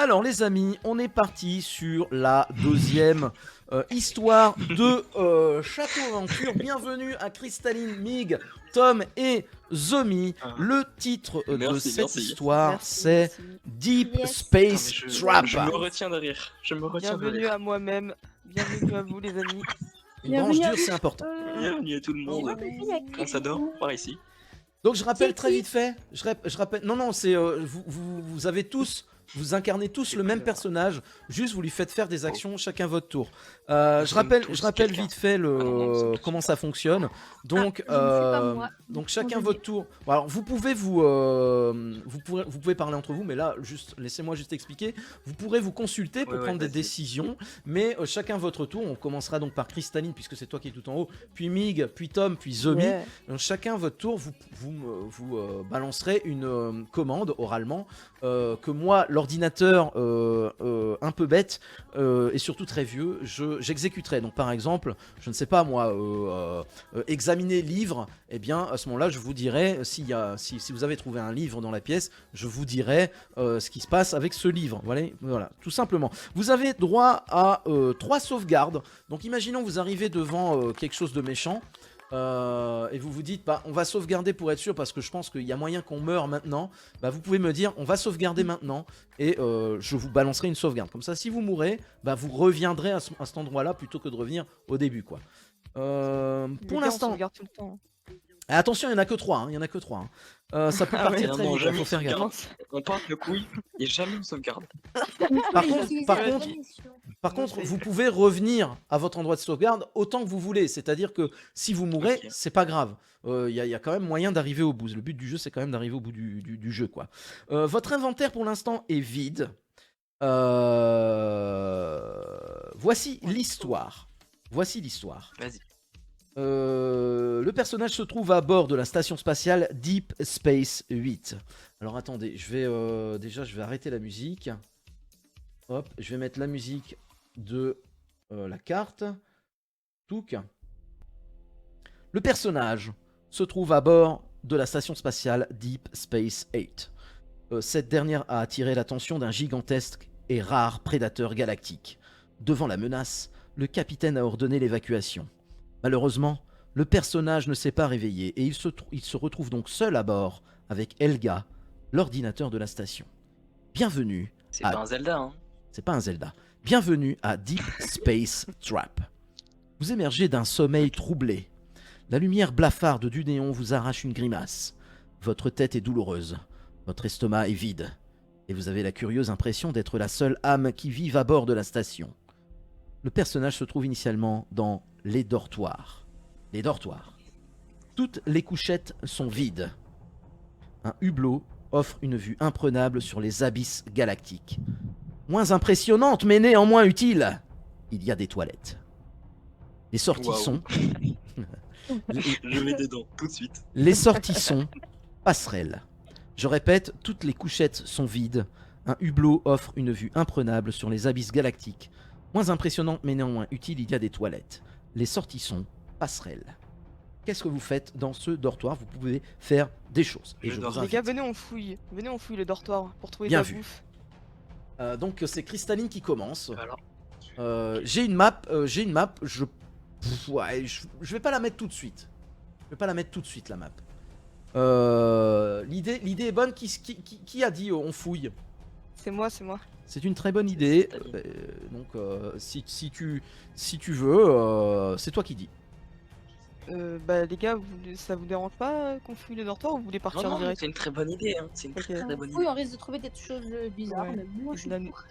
Alors les amis, on est parti sur la deuxième histoire de Château Aventure. Bienvenue à Cristalline, Mig, Tom et Zomi. Le titre de cette histoire, c'est Deep Space Trap. Je me retiens de rire. Bienvenue à moi-même. Bienvenue à vous les amis. Une branche dure, c'est important. Bienvenue à tout le monde. On s'adore par ici. Donc je rappelle très vite fait, je rappelle, non, c'est vous avez tous, vous incarnez tous le même personnage, juste vous lui faites faire des actions chacun votre tour. Je rappelle vite fait comment ça fonctionne. Donc donc chacun votre tour. Bon, alors vous pouvez vous pouvez parler entre vous, mais là juste laissez-moi juste expliquer. Vous pourrez vous consulter pour prendre des décisions, mais chacun votre tour. On commencera donc par Cristalline puisque c'est toi qui es tout en haut, puis Mig, puis Tom, puis Zomi. Donc chacun votre tour, vous balancerez une commande oralement que moi, l'ordinateur un peu bête et surtout très vieux, j'exécuterai. Donc par exemple, je ne sais pas moi, examiner livre, et bien à ce moment-là, je vous dirai si vous avez trouvé un livre dans la pièce, je vous dirai ce qui se passe avec ce livre. Voilà, tout simplement. Vous avez droit à 3 sauvegardes. Donc imaginons vous arrivez devant quelque chose de méchant. Et vous vous dites, bah, on va sauvegarder pour être sûr parce que je pense qu'il y a moyen qu'on meure maintenant. Bah, vous pouvez me dire, on va sauvegarder maintenant et je vous balancerai une sauvegarde. Comme ça, si vous mourrez, bah, vous reviendrez à cet endroit-là plutôt que de revenir au début, quoi. Pour l'instant. Attention, il n'y en a que 3. Il y en a que 3. Ça peut partir très vite. Il faut faire gaffe. On part le couille et jamais on sauvegarde. Par contre, vous pouvez revenir à votre endroit de sauvegarde autant que vous voulez. C'est-à-dire que si vous mourrez, c'est pas grave. Il y a quand même moyen d'arriver au bout. Le but du jeu, c'est quand même d'arriver au bout du jeu, quoi. Votre inventaire pour l'instant est vide. Voici l'histoire. Vas-y. Le personnage se trouve à bord de la station spatiale Deep Space 8. Alors attendez, je vais arrêter la musique. Hop, je vais mettre la musique de la carte. Touk. Le personnage se trouve à bord de la station spatiale Deep Space 8. Cette dernière a attiré l'attention d'un gigantesque et rare prédateur galactique. Devant la menace, le capitaine a ordonné l'évacuation. Malheureusement, le personnage ne s'est pas réveillé et il se retrouve donc seul à bord avec Helga, l'ordinateur de la station. Bienvenue. C'est pas un Zelda, hein. C'est pas un Zelda. Bienvenue à Deep Space Trap. Vous émergez d'un sommeil troublé. La lumière blafarde du néon vous arrache une grimace. Votre tête est douloureuse. Votre estomac est vide. Et vous avez la curieuse impression d'être la seule âme qui vive à bord de la station. Le personnage se trouve initialement dans les dortoirs. Toutes les couchettes sont vides. Un hublot offre une vue imprenable sur les abysses galactiques. Moins impressionnante, mais néanmoins utile, il y a des toilettes. Les sorties sont... Je mets dedans, tout de suite. Les sorties sont passerelles. Je répète, toutes les couchettes sont vides. Un hublot offre une vue imprenable sur les abysses galactiques. Moins impressionnante, mais néanmoins utile, il y a des toilettes. Les sorties sont passerelles. Qu'est-ce que vous faites dans ce dortoir? Vous pouvez faire des choses. Et je vous Les invite. gars, venez on fouille le dortoir pour trouver Bien de la vu. bouffe. Donc c'est Cristalline qui commence. Alors. J'ai une map. Je vais pas la mettre tout de suite. La map. L'idée est bonne. Qui a dit on fouille? C'est moi. C'est une très bonne idée. Donc si tu veux, c'est toi qui dis. Bah les gars, ça vous dérange pas qu'on fouille le dortoir ou vous voulez partir Non, direct? c'est une très bonne idée, hein. C'est une Ok. très bonne Oui, idée. on risque de trouver des choses bizarres, Ouais. mais moi je suis La- pour.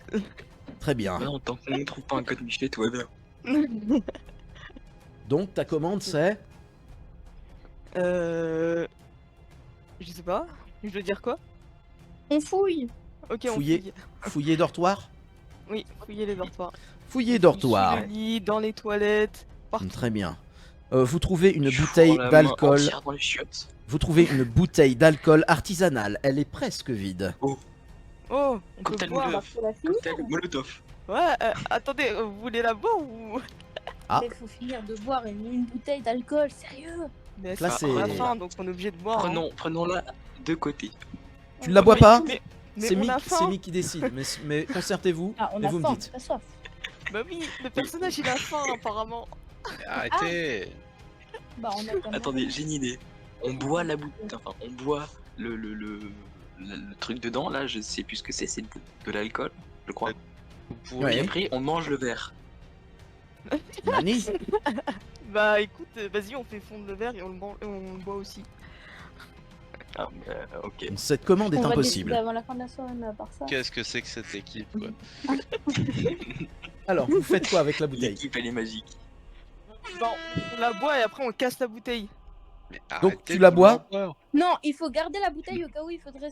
Très bien. Non, tant qu'on ne trouve pas un code Michelet, tout va bien. Donc ta commande c'est Je sais pas. Je dois dire quoi? On fouille. Ok, on Fouiller. fouille. Fouiller dortoir. Oui, fouiller les dortoirs. Fouiller dortoir. Sous le lit, dans les toilettes, partout. Très bien. Vous trouvez une Je bouteille fous la main d'alcool. entière dans les chiottes. Vous trouvez une bouteille d'alcool artisanale. Elle est presque vide. Oh, on peut Cocktail boire. Molotov. Faut la finir. Cocktail Molotov. Ouais, attendez, vous voulez la boire ou... Ah. Il faut finir de boire une bouteille d'alcool, sérieux. Mais Là, c'est c'est- la fin, donc on est obligé de boire. hein. Prenons-la de côté. Tu ne la bois pas? Mais Mais C'est on Mick, a c'est faim. Mick qui décide, mais concertez-vous Ah, on et a vous me faim, dites. pas soif. Bah oui, le personnage il a faim apparemment. Arrêtez. Bah, on a quand même. Attendez, j'ai une idée. On boit la bouteille, enfin, on boit le truc dedans, là, je sais plus ce que c'est de l'alcool, je crois. Ouais. Et après, on mange le verre. Nani Bah écoute, vas-y, on fait fondre le verre et on le boit aussi. Ah, ok. Cette commande est On va impossible. décider avant la fin de la soirée, mais à part ça. Qu'est-ce que c'est que cette équipe quoi? Alors, vous faites quoi avec la bouteille? L'équipe, elle est magique. Bon, on la boit et après on casse la bouteille. Mais Donc, arrêtez tu de la vouloir bois boire. Non, il faut garder la bouteille au cas où il faudrait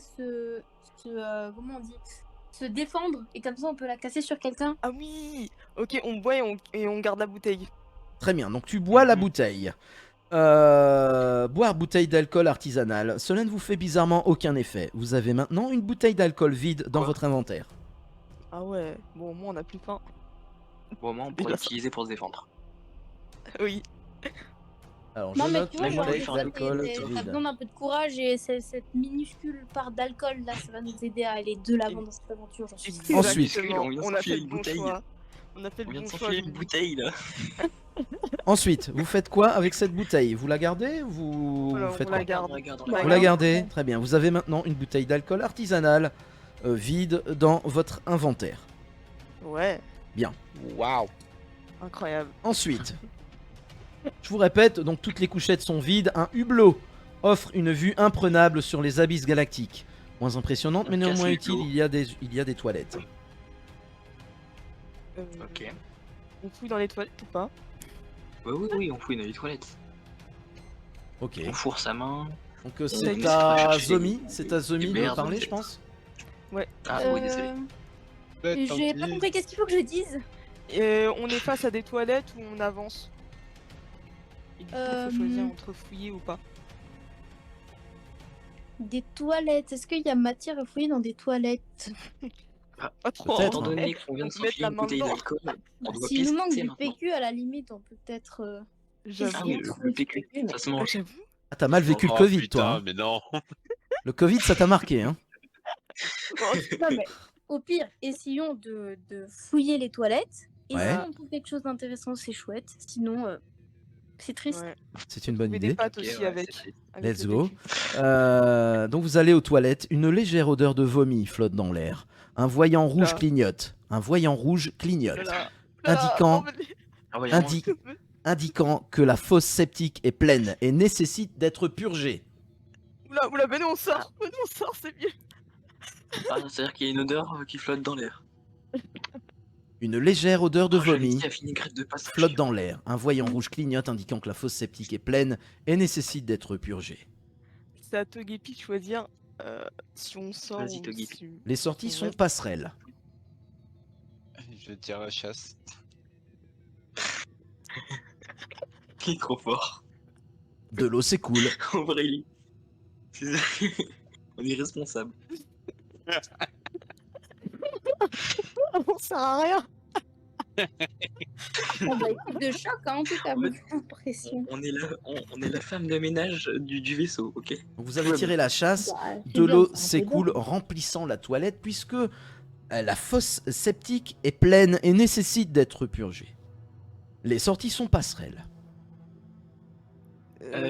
comment on dit, se défendre et comme ça on peut la casser sur quelqu'un. Ah oui. Ok, on boit et on garde la bouteille. Très bien, donc tu bois la bouteille. Boire bouteille d'alcool artisanal, cela ne vous fait bizarrement aucun effet. Vous avez maintenant une bouteille d'alcool vide dans Quoi votre inventaire. Ah ouais, bon au moins on a plus faim. Bon, au moins, on pourrait l'utiliser pour se défendre. Oui. Alors, Non je mais note tu vois, Mais genre, moi, bouteille j'ai d'alcool t'as vide. besoin d'un peu de courage et cette minuscule part d'alcool là, ça va nous aider à aller de l'avant dans cette aventure, j'en suis sûre. Ensuite. Exactement, On vient de on a s'enfiler fait le une bon bouteille. choix. On a fait On le vient de bon choix. s'enfiler une bouteille, là. Ensuite, vous faites quoi avec cette bouteille? Vous la gardez ou vous Voilà, faites on quoi? la garde. On regarde, Bah, Vous la gardez? Très bien. Vous avez maintenant une bouteille d'alcool artisanal vide dans votre inventaire. Ouais, Waouh. incroyable. Ensuite, je vous répète, donc toutes les couchettes sont vides. Un hublot offre une vue imprenable sur les abysses galactiques. Moins impressionnante, mais On casse néanmoins les utile, hublot. il y a des toilettes. Ok. On fouille dans les toilettes ou pas? Bah oui, on fouille dans les toilettes. Ok. On fourre sa main. Donc On c'est va à chercher Zomi, c'est à Zomi des de merdes, parler, je peut-être. pense. Ah oui, désolé. J'ai pas compris, qu'est-ce qu'il faut que je dise? On est face à des toilettes où on avance. Et du coup, faut choisir entre fouiller ou pas. Des toilettes, est-ce qu'il y a matière à fouiller dans des toilettes? Pas trop. Peut-être, Étant hein. donné qu'on vient On de peut mettre s'enfiler la une main bouteille dedans. d'alcool, on doit S'il nous manque pisser du maintenant. PQ à la limite, on peut peut-être J'avoue. Ah oui, essayer de trouver le du PQ, PQ, ça se Ah, mange. j'avoue. Ah, t'as mal vécu le Oh, Covid, putain, toi. Hein. mais non. Le Covid, ça t'a marqué, hein. Non, mais au pire, essayons de fouiller les toilettes. Et Ouais. si on trouve quelque chose d'intéressant, c'est chouette. Sinon, c'est triste. Ouais. C'est une bonne Mais idée. des pâtes Ok, aussi ouais, avec. c'est- avec Let's le go. PQ. Donc vous allez aux toilettes, une légère odeur de vomi flotte dans l'air. Un voyant rouge Là. clignote. Un voyant rouge clignote. Là. Indiquant- emmenez- Ah ouais, Indi- indiquant que la fosse septique est pleine et nécessite d'être purgée. Oula, mais non, on sort. Mais non, on sort, c'est mieux. Ah, c'est-à-dire qu'il y a une odeur qui flotte dans l'air. Une légère odeur de Oh, j'avais vomi dit la vinaigrette de passage. flotte dans l'air. Un voyant rouge clignote indiquant que la fosse septique est pleine et nécessite d'être purgée. C'est à Togepi de choisir si on sort Vas-y, ou Togepi. si... Les sorties On sont reste. passerelles. Je tire la chasse. Il est trop fort. De l'eau s'écoule. Aurélie. On est responsable. On sert à rien. On va être de choc, hein, en tout cas, Ouais. j'ai l'impression. On est la femme de ménage du vaisseau, ok? Donc vous avez tiré la chasse. Bah, c'est De bien, l'eau c'est un peu s'écoule d'eau. remplissant la toilette puisque la fosse septique est pleine et nécessite d'être purgée. Les sorties sont passerelles.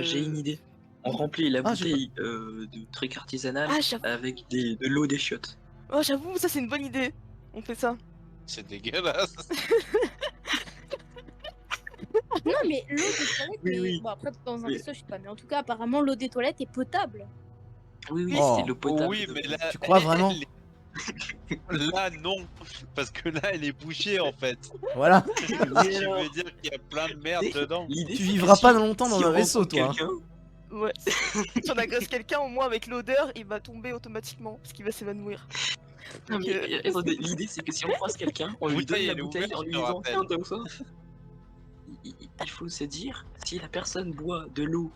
J'ai une idée. On remplit la Ah, j'ai bouteille de truc artisanal Ah, j'avoue. avec de l'eau des chiottes. Oh, j'avoue, ça c'est une bonne idée. On fait ça. C'est dégueulasse. Non, mais l'eau des toilettes, Oui, mais... oui. Bon, après, dans un Oui. vaisseau, je sais pas, mais en tout cas, apparemment, l'eau des toilettes est potable. Oui, oui, Oh. c'est de l'eau potable. Oui, mais là. Tu crois vraiment Là, non. Parce que là, elle est bouchée en fait. Voilà. Ce qui alors veut dire qu'il y a plein de merde dedans. L'idée, Tu c'est que vivras si- pas longtemps dans si un on vaisseau, rencontre toi. hein. quelqu'un- Ouais. Si on agresse quelqu'un, au moins avec l'odeur, il va tomber automatiquement parce qu'il va s'évanouir. Non, Donc, mais, attendez, l'idée c'est que si on croise quelqu'un, on lui donne Bouteille, la elle est bouteille ouverte, en lui je te disant rappelle. tiens, comme ça. Il faut se dire, si la personne boit de l'eau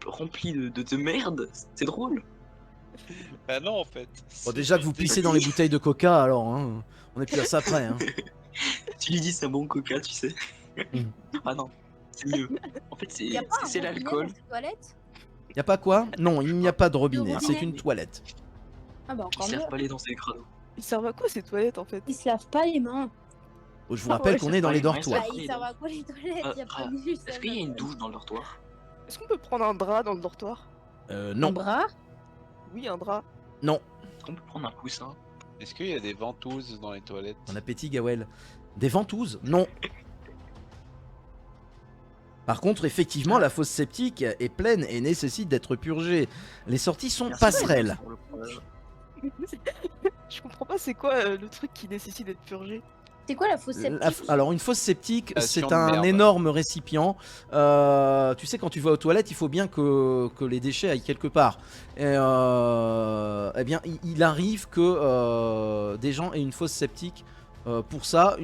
remplie de merde, c'est drôle. Bah non, en fait. Bon, déjà que vous pissez dans les bouteilles de coca, alors, hein, on est plus à ça près. Hein. Tu lui dis c'est un bon coca, tu sais. Mm. Ah non, c'est mieux. En fait, Y a pas un c'est robinet l'alcool. dans ces toilettes? Y a pas quoi? Non, il n'y a pas de robinet, robinet. c'est une toilette. Ah bah Ils encore mieux. servent pas les dents, c'est des crados. Ils servent à quoi ces toilettes en fait? Ils se lavent pas les mains. Je vous Ah rappelle ouais, qu'on c'est est dans pas les les mains, dortoirs. Bah, Oui, ils servent à quoi les toilettes? Y a pas de Est-ce qu'il y a une douche dans le dortoir? Est-ce qu'on peut prendre un drap dans le dortoir? Un Non, bras? Oui, un drap. non. Est-ce qu'on peut prendre un coussin? Est-ce qu'il y a des ventouses dans les toilettes? Bon appétit, Gawel. Des ventouses? Non. Par contre, effectivement, la fosse septique est pleine et nécessite d'être purgée. Les sorties sont Merci passerelles. pour le courage. Je comprends pas c'est quoi le truc qui nécessite d'être purgé. C'est quoi la fosse septique? Alors, une fosse septique, Station c'est de un merde. énorme récipient. Tu sais, quand tu vas aux toilettes, il faut bien que les déchets aillent quelque part. Et, eh bien, il arrive que des gens aient une fosse septique pour ça,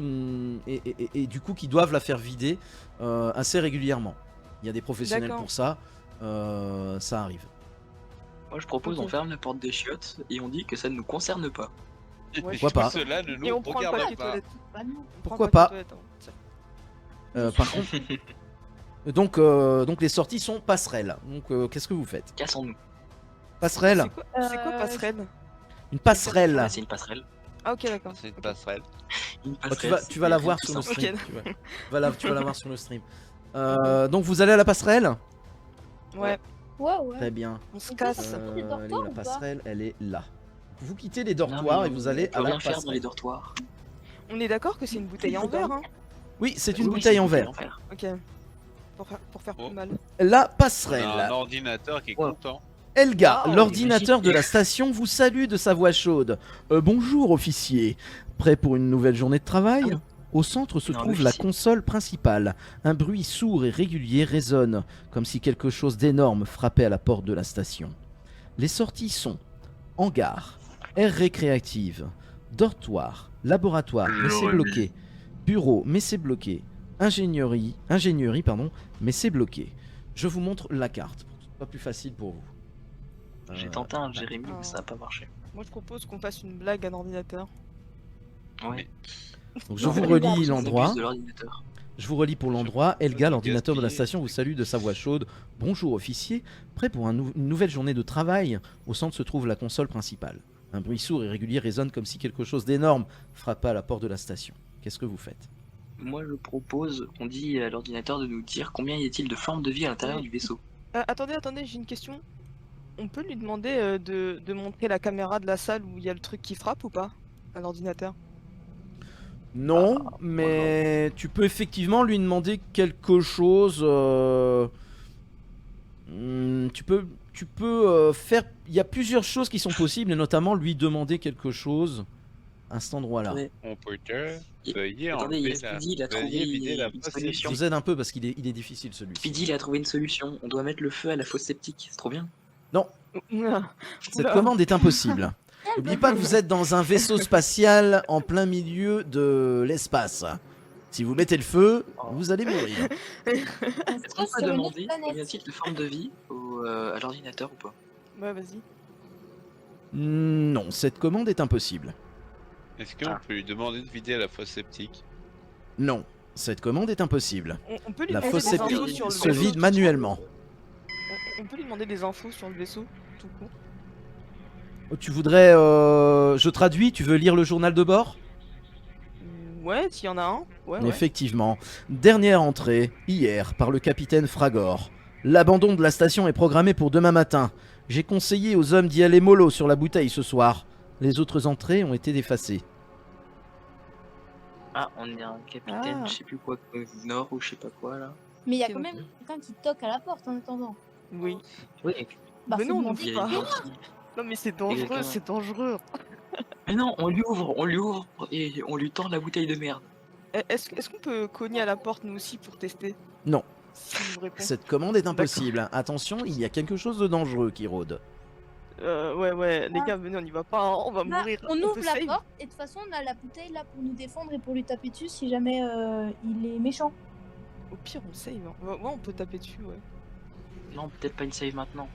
et du coup, qui doivent la faire vider assez régulièrement. Il y a des professionnels D'accord. pour ça. Ça arrive. Moi je propose Ok. on ferme la porte des chiottes et on dit que ça ne nous concerne pas. Ouais, Pourquoi pas. Cela ne Et nous on prend le regarde papier pas. toilette. Bah non. On prend Pourquoi le pas. papier toilette, hein. Par contre, donc les sorties sont passerelles. Donc, qu'est-ce que vous faites? Cassons-nous. Passerelle? C'est quoi passerelle? Une passerelle. Ouais, c'est une passerelle. Ah ok d'accord. C'est une Ok. passerelle. Une Oh, passerelle. tu vas la voir c'est sur le simple. stream. Ok. Tu vas la voir sur le stream. Donc vous allez à la passerelle? Ouais, Ouais. Très bien. on se On casse. peut Les Elle est où, dortoirs la ou pas passerelle, elle est là. Vous quittez les Non, dortoirs mais et vous allez on à peut la rien faire dans les passerelle. dortoirs. On est d'accord que c'est une bouteille en verre, hein? Oui, c'est une Oui, bouteille c'est en une bouteille verre. Ok. Pour faire Oh. plus mal. La On a un passerelle. ordinateur qui est Ouais. content. Elga, Wow, l'ordinateur imagine. de la station, vous salue de sa voix chaude. Bonjour officier. Prêt pour une nouvelle journée de travail? Ah oui. Au centre se Non, trouve la l'officier. console principale. Un bruit sourd et régulier résonne, comme si quelque chose d'énorme frappait à la porte de la station. Les sorties sont hangar, aire récréative, dortoir, laboratoire, mais c'est Joli. bloqué, bureau, mais c'est bloqué, ingénierie, pardon, mais c'est bloqué. Je vous montre la carte, pour que ce soit plus facile pour vous. J'ai tenté un Jérémy, Ah. mais ça n'a pas marché. Moi je propose qu'on fasse une blague à l'ordinateur. Ouais. Donc je Non, vous mais relis ils l'endroit. abusent de l'ordinateur. Je vous relis pour l'endroit. Elga, Ok, l'ordinateur de la gaspillé. station, vous salue de sa voix chaude. Bonjour officier. Prêt pour une nouvelle journée de travail? Au centre se trouve la console principale. Un bruit sourd et régulier résonne comme si quelque chose d'énorme frappait à la porte de la station. Qu'est-ce que vous faites? Moi je propose qu'on dit à l'ordinateur de nous dire combien y a-t-il de formes de vie à l'intérieur Oui. du vaisseau. Attendez, j'ai une question. On peut lui demander de montrer la caméra de la salle où il y a le truc qui frappe ou pas? À l'ordinateur. Non, mais tu peux effectivement lui demander quelque chose. Tu peux faire. Il y a plusieurs choses qui sont possibles, et notamment lui demander quelque chose à cet endroit-là. Attendez, On peut que Il- veuillez attendez, il y a enlever la... Speedy, il a trouvé veuillez vider la une fosse Je solution. vous aide un peu parce qu'il est difficile celui-ci. Speedy il a trouvé une solution. On doit mettre le feu à la fosse septique. C'est trop bien. Cette Oula. commande est impossible. N'oubliez pas que vous êtes dans un vaisseau spatial en plein milieu de l'espace. Si vous mettez le feu, vous allez mourir. Est-ce qu'on Sur peut une demander autre planète. combien y a-t-il de formes de vie à l'ordinateur ou pas? Ouais, vas-y. Non, cette commande est impossible. Est-ce qu'on Ah. peut lui demander de vider la fosse septique? Non, cette commande est impossible. On peut lui La demander fosse des infos septique sur le se vaisseau. vide manuellement. On peut lui demander des infos sur le vaisseau, tout court. Tu voudrais... je traduis, tu veux lire le journal de bord? Ouais, s'il y en a un. Ouais. Effectivement. Dernière entrée, hier, par le capitaine Fragor. L'abandon de la station est programmé pour demain matin. J'ai conseillé aux hommes d'y aller mollo sur la bouteille ce soir. Les autres entrées ont été effacées. Ah, on est un capitaine, Ah. je sais plus quoi, Nord ou je sais pas quoi là. Mais il y a Ok, quand donc. même quelqu'un qui toque à la porte en attendant. Oui. Oui, Bah, Mais faut non, demander il y pas. a une porte. Non mais c'est dangereux, quelqu'un. c'est dangereux. Mais non, on lui ouvre et on lui tend la bouteille de merde. Est-ce qu'on peut cogner à la porte nous aussi pour tester? Non. Si nous répond. Cette commande est impossible. Attention, il y a quelque chose de dangereux qui rôde. Ouais, les Ah. gars, venez, on y va pas, hein, on va Bah, mourir. on ouvre peut la save. porte et de toute façon on a la bouteille là pour nous défendre et pour lui taper dessus si jamais il est méchant. Au pire, on save. Hein. Ouais, on peut taper dessus, ouais. Non, peut-être pas une save maintenant.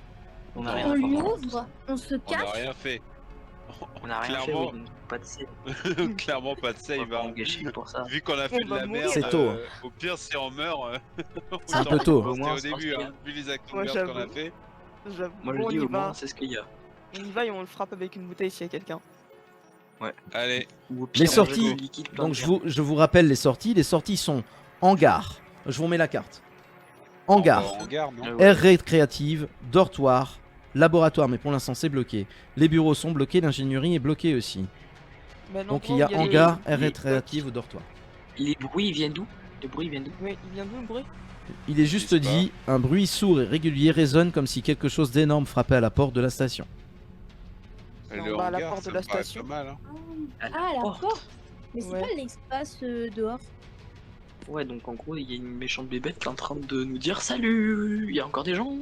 On a Non, rien On à lui voir. ouvre, on se On n'a cache. rien fait. On a rien fait, Clairement, oui, donc pas de save. clairement pas de On save. va pas hein. engager pour ça. Vu qu'on a fait de va la mourir. merde, C'est tôt. au pire si on meurt, C'est un autant peu tôt. rester Au moins, au c'est début, parce hein, vu les actes de Ouais, merde qu'on a j'avoue. fait. J'avoue. Moi Bon, je dis on y au moins, va. c'est ce qu'il y a. On y va et on le frappe avec une bouteille s'il y a quelqu'un. Allez, Ou au Les pire, on sorties, jette le liquide plein Donc de je vous rappelle les sorties. Les sorties sont hangar. Je vous remets la carte. Hangar, en hangar, non Ouais. aire récréative, dortoir, laboratoire, mais pour l'instant c'est bloqué. Les bureaux sont bloqués, l'ingénierie est bloquée aussi. Bah, Donc l'endroit il y a où les- hangar, aire les- récréative ou dortoir. Les bruits ils viennent d'où? Les bruits ils viennent d'où? Oui, il vient d'où le bruit? Il est juste Je sais pas. dit, un bruit sourd et régulier résonne comme si quelque chose d'énorme frappait à la porte de la station. Non, Le bah, à la hangar, porte de ça la me paraît station. pas mal, hein. Ah, la porte. Mais c'est Ouais. pas l'espace dehors. Ouais, donc en gros, il y a une méchante bébête qui est en train de nous dire salut, il y a encore des gens.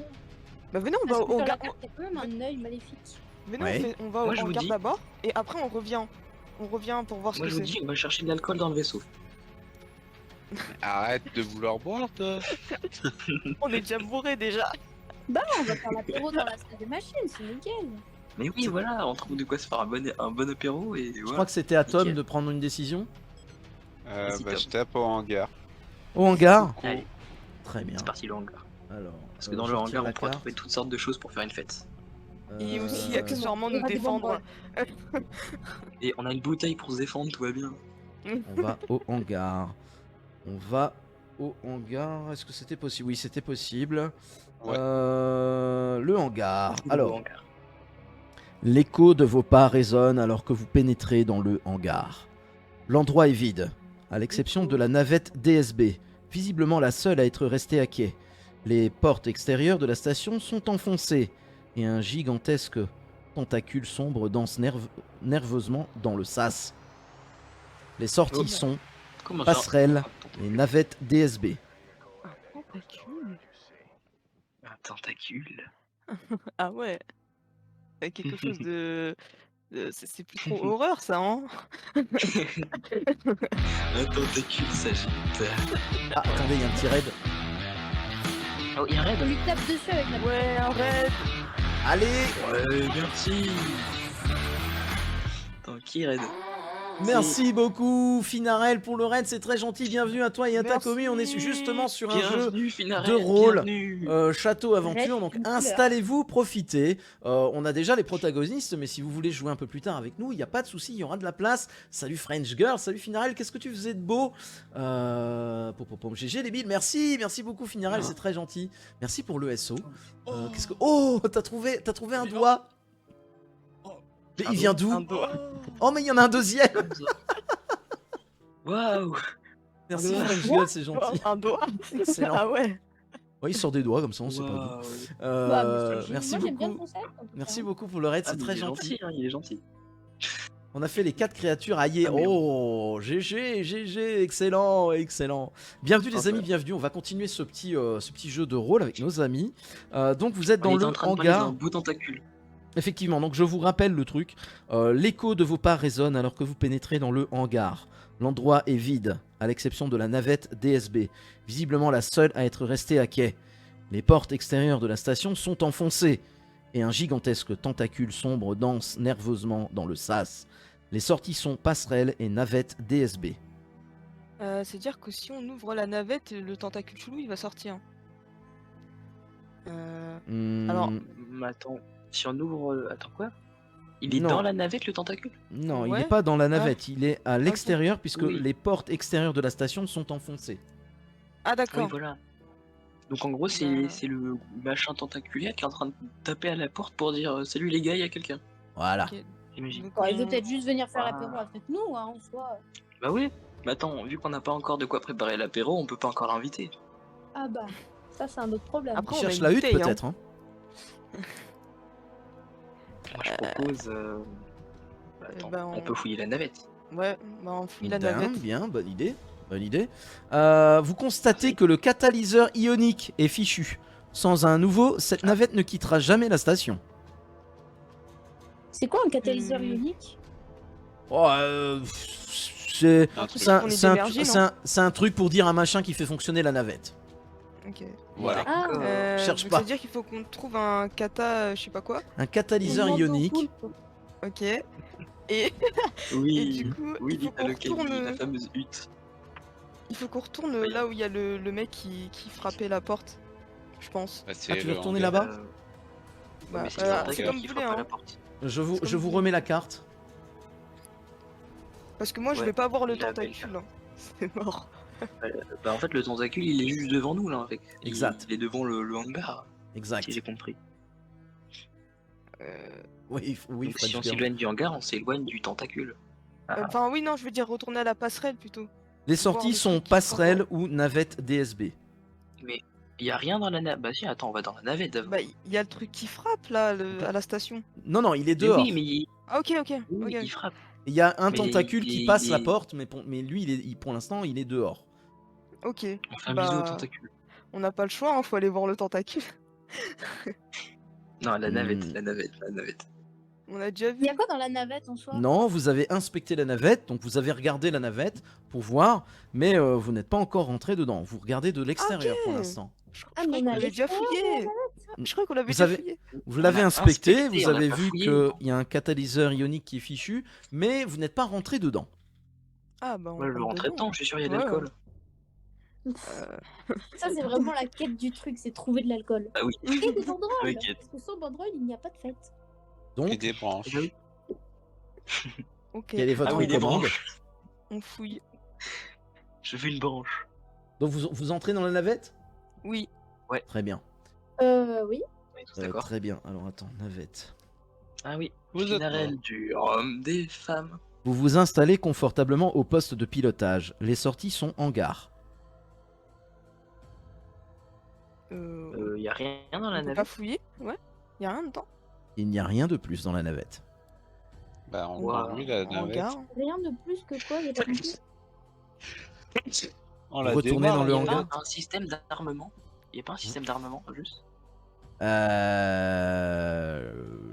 Bah venez, on va Parce au que sur la hangar. carte, il y a quand même un œil maléfique. Venez, Ouais. on va au Moi, je vous hangar dis- d'abord et après on revient. On revient pour voir ce Moi que je vous c'est. dis, on va chercher de l'alcool dans le vaisseau. Arrête de vouloir boire, toi. On est déjà bourré déjà. Bah, on va faire l'apéro dans la salle des machines, c'est nickel. Mais oui, voilà, on trouve de quoi se faire un bon apéro et Je voilà. crois que c'était à Tom Nickel. de prendre une décision. Vas-y, Bah, Tom. je tape au hangar. Au hangar. Allez, Très bien. c'est parti le hangar. Alors, Parce que dans je le retire hangar, la on pourra carte. trouver toutes sortes de choses pour faire une fête. Et aussi Euh, accessoirement Il y nous aura des défendre. Et on a une bouteille pour se défendre, tout va bien. On va au hangar. On va au hangar. Est-ce que c'était possible? Oui, c'était possible. Ouais. Le hangar. Le Alors, hangar. l'écho de vos pas résonne alors que vous pénétrez dans le hangar. L'endroit est vide, à l'exception de la navette DSB, visiblement la seule à être restée à quai. Les portes extérieures de la station sont enfoncées et un gigantesque tentacule sombre danse nerveusement dans le sas. Les sorties Oh. sont Comment ça passerelles et navettes DSB. Un tentacule. Ah ouais. Quelque chose c'est plus trop horreur ça, hein? Un tentacule, ça j'ai peur. Ah, attendez, il y a un petit raid. Oh, il y a un raid. On lui tape dessus avec la Ouais, arrête. Allez, Ouais, merci. Attends, qui raid? merci beaucoup Finarel pour le raid, c'est très gentil. Bienvenue à toi et à ta Merci. commu. On est justement sur un jeu Bienvenue, Finarel, de rôle. bienvenue. Château Aventure, Reste donc une couleur. installez-vous, profitez. On a déjà les protagonistes, mais si vous voulez jouer un peu plus tard avec nous, il n'y a pas de souci, il y aura de la place. Salut French Girl, salut Finarel, qu'est-ce que tu faisais de beau? GG les billes, merci beaucoup Finarel, c'est très gentil. Merci pour le SO. Qu'est-ce que... Oh, t'as trouvé un doigt? Mais il vient d'où? Un doigt. Oh, mais il y en a un deuxième. Waouh. Merci doigt. French Girl, c'est gentil. Un doigt. Excellent. Ah ouais. Ouais, il sort des doigts comme ça, on sait pas d'où. Waouh. Bah, mais c'est Merci génial. Moi, j'aime bien le beaucoup. concept. en tout Merci cas. beaucoup pour le raid, Ah, c'est mais très il est gentil. hein, il est gentil. On a fait les 4 créatures aillées. Ah, mais Oh, GG, excellent. Bienvenue les Ah, amis, ouais. bienvenue. On va continuer ce petit jeu de rôle avec nos amis. Donc vous êtes On dans était le en train de parler d'un hangar. beau tentacule. Effectivement, donc je vous rappelle le truc. L'écho de vos pas résonne alors que vous pénétrez dans le hangar. L'endroit est vide, à l'exception de la navette DSB, visiblement la seule à être restée à quai. Les portes extérieures de la station sont enfoncées, et un gigantesque tentacule sombre danse nerveusement dans le sas. Les sorties sont passerelles et navettes DSB. C'est-à-dire que si on ouvre la navette, le tentacule chelou il va sortir. Alors, Mais attends, si on ouvre. Attends, quoi? Il est Non. dans la navette le tentacule? Non, il Ouais. n'est pas dans la navette, il est à l'extérieur puisque Oui. les portes extérieures de la station sont enfoncées. Ah Oui, d'accord. voilà. Donc en gros, c'est Bah. c'est le machin tentaculaire qui est en train de taper à la porte pour dire salut les gars, il y a quelqu'un. Voilà. Ok. J'imagine. Donc, Bon, il veut on- peut-être juste venir faire Ah. l'apéro avec nous, hein, en soi. Bah oui. Mais attends, vu qu'on n'a pas encore de quoi préparer l'apéro, on peut pas encore l'inviter. Ah bah, ça c'est un autre problème. Après, Il on a cherche une la hutte bouteille, hein. peut-être. Hein. Moi je propose. Bah, attends, bah, on peut fouiller la navette. Ouais, bah on fouille la Bien, navette. bien, bonne idée. Vous constatez que le catalyseur ionique est fichu. Sans un nouveau, cette navette ne quittera jamais la station. C'est quoi un catalyseur Hmm. ionique? Oh, c'est Un truc. c'est un, On est c'est un- d'énergie, non c'est un- c'est un truc pour dire un machin qui fait fonctionner la navette. Ok. Voilà. Ah, Cherche donc pas. Ça veut dire qu'il faut qu'on trouve un kata, je sais pas quoi. Un catalyseur une ionique. moto-poulpe. Ok. Et, Oui. et du coup, Oui, il faut dites à qu'on lequel retourne, la fameuse hutte. Oui. là où il y a le mec qui frappait la porte. Je pense. Bah, c'est Ah, tu veux le retourner hangar. là-bas Bah, Mais c'est c'est le tentacule comme qui vous frappe voulez, à la hein. porte. Je vous remets la carte. Parce que moi, je Ouais, vais pas voir le il a tentacule. Hein. C'est mort. Bah en fait le tentacule il est juste devant nous là avec. Exact. Il est devant le hangar, si Exact. j'ai compris. Oui, oui, Donc si French on Girl. s'éloigne du hangar, on s'éloigne du tentacule. Ah, Enfin, oui, non, je veux dire retourner à la passerelle plutôt. Les Voir sorties le sont truc qui passerelle ou navette DSB. mais il y a rien dans la navette. Bah si, attends, on va dans la navette d'abord. Bah, il y a le truc qui frappe là, à la station. Non, non, il est Mais dehors. oui, mais il, Ah, ok, ok. oui, ok. il frappe. Il y a un Mais tentacule il qui est- passe il la est- porte, mais lui, pour l'instant, il est dehors. Ok. On fait un bisou au Bah, tentacule. on n'a pas le choix, hein, faut aller voir le tentacule. Non, la navette, Hmm. la navette, la navette. On a déjà Il vu. y a quoi dans la navette en soi? Non, vous avez inspecté la navette, donc vous avez regardé la navette pour voir, mais vous n'êtes pas encore rentré dedans. Vous regardez de l'extérieur pour Ok. l'instant. Je Ah, croyais mais qu'on on l'avait allait déjà voir, fouillé. Je crois qu'on l'avait Vous déjà avez- fouillé. Vous l'avez On a inspecté, inspecté, vous on n'a avez pas vu fouillé. qu'il y a un catalyseur ionique qui est fichu, mais vous n'êtes pas rentré dedans. Ah, bah, on Moi je veux rentre rentrer dedans. dedans, je suis sûr il y a de Ouais. l'alcool. Ça, c'est vraiment la quête du truc, c'est trouver de l'alcool. Ah oui. Et des banderoles. T'inquiète. Parce que sans banderole, il n'y a pas de fête. Et Donc, des branches. Ah oui. Ok. quelle est votre Ah oui, des commande? branches. On fouille. Je veux une branche. Donc vous entrez dans la navette? Oui. Très bien. Oui. On est tous d'accord. Très bien. Alors attends, navette. Ah oui. Vous êtes Finarelle du homme des femmes. Vous vous installez confortablement au poste de pilotage. Les sorties sont en gare. Y a rien dans la On peut pas navette. fouiller. Ouais. Y a rien dedans. Il n'y a rien de plus dans la navette. Bah, on Ouah, conduit la En navette. gare. Rien de plus que quoi, j'ai pas compris. On la Retournez démarre, dans le la Y a hangar. pas un système d'armement. Y a pas un système d'armement juste.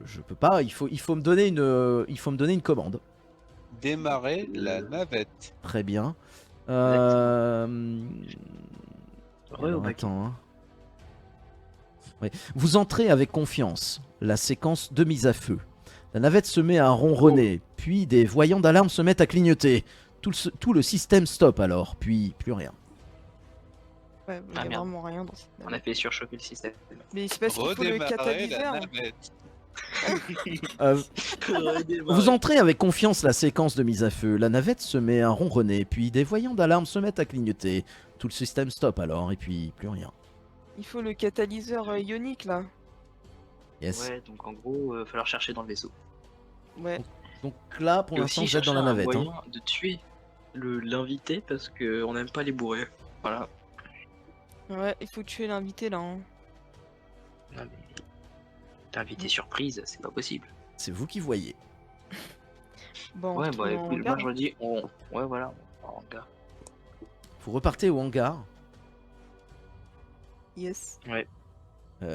Je peux pas. Il faut me donner une commande. Démarrer la navette. Très bien. Ouais, Alors, au bac. attends. Hein. Ouais. Vous entrez avec confiance. La séquence de mise à feu. La navette se met à ronronner, puis des voyants d'alarme se mettent à clignoter. Tout le système stoppe alors, puis plus rien. Ouais, y a Ah, merde. vraiment rien dans cette On a navette. fait surchoquer le système. Mais c'est parce qu'il faut le Redémarrer la catalyseur. navette. Vous entrez avec confiance la séquence de mise à feu. La navette se met à ronronner, puis des voyants d'alarme se mettent à clignoter. Tout le système stoppe alors, et puis plus rien. Il faut le catalyseur ionique là. Yes. Ouais, donc en gros, falloir chercher dans le vaisseau. Ouais. Donc là, pour Et l'instant, aussi vous êtes dans la chercher un navette. Hein. moyen de tuer l'invité parce qu'on n'aime pas les bourrés. Voilà. Ouais, il faut tuer l'invité là. Hein. Non, mais l'invité surprise, c'est pas possible. C'est vous qui voyez. Bon, Ouais, on bah retourne en écoute, moi hangar. je dis, ouais, voilà, on va en hangar. Vous repartez au hangar. Yes.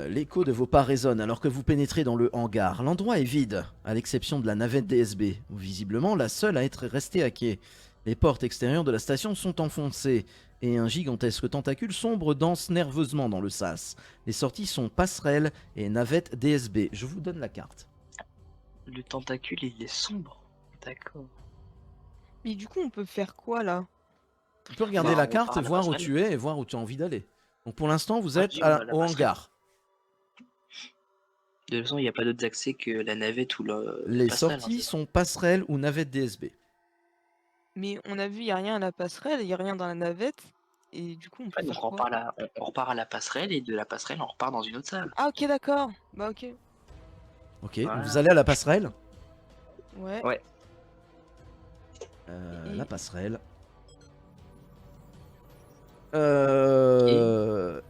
L'écho de vos pas résonne alors que vous pénétrez dans le hangar. L'endroit est vide, à l'exception de la navette DSB, visiblement la seule à être restée à quai. Les portes extérieures de la station sont enfoncées, et un gigantesque tentacule sombre danse nerveusement dans le sas. Les sorties sont passerelle et navette DSB. Je vous donne la carte. Le tentacule, il est sombre. D'accord. Mais du coup, on peut faire quoi là? Tu peux regarder Bah, la on carte, part à la voir où passerelle. tu es et voir où tu as envie d'aller. Donc pour l'instant, vous Ah, êtes dis, on va à la au passerelle. hangar. De toute façon, il n'y a pas d'autres accès que la navette ou le. Les passerelle, sorties hein, sont passerelle ou navette DSB. Mais on a vu, y a rien à la passerelle, y a rien dans la navette. Et du coup, on peut ouais, donc faire on quoi? repart à la passerelle et de la passerelle, on repart dans une autre salle. Ah, ok, d'accord. Bah, ok. Ok, Voilà. vous allez à la passerelle. Ouais. Ouais. La passerelle.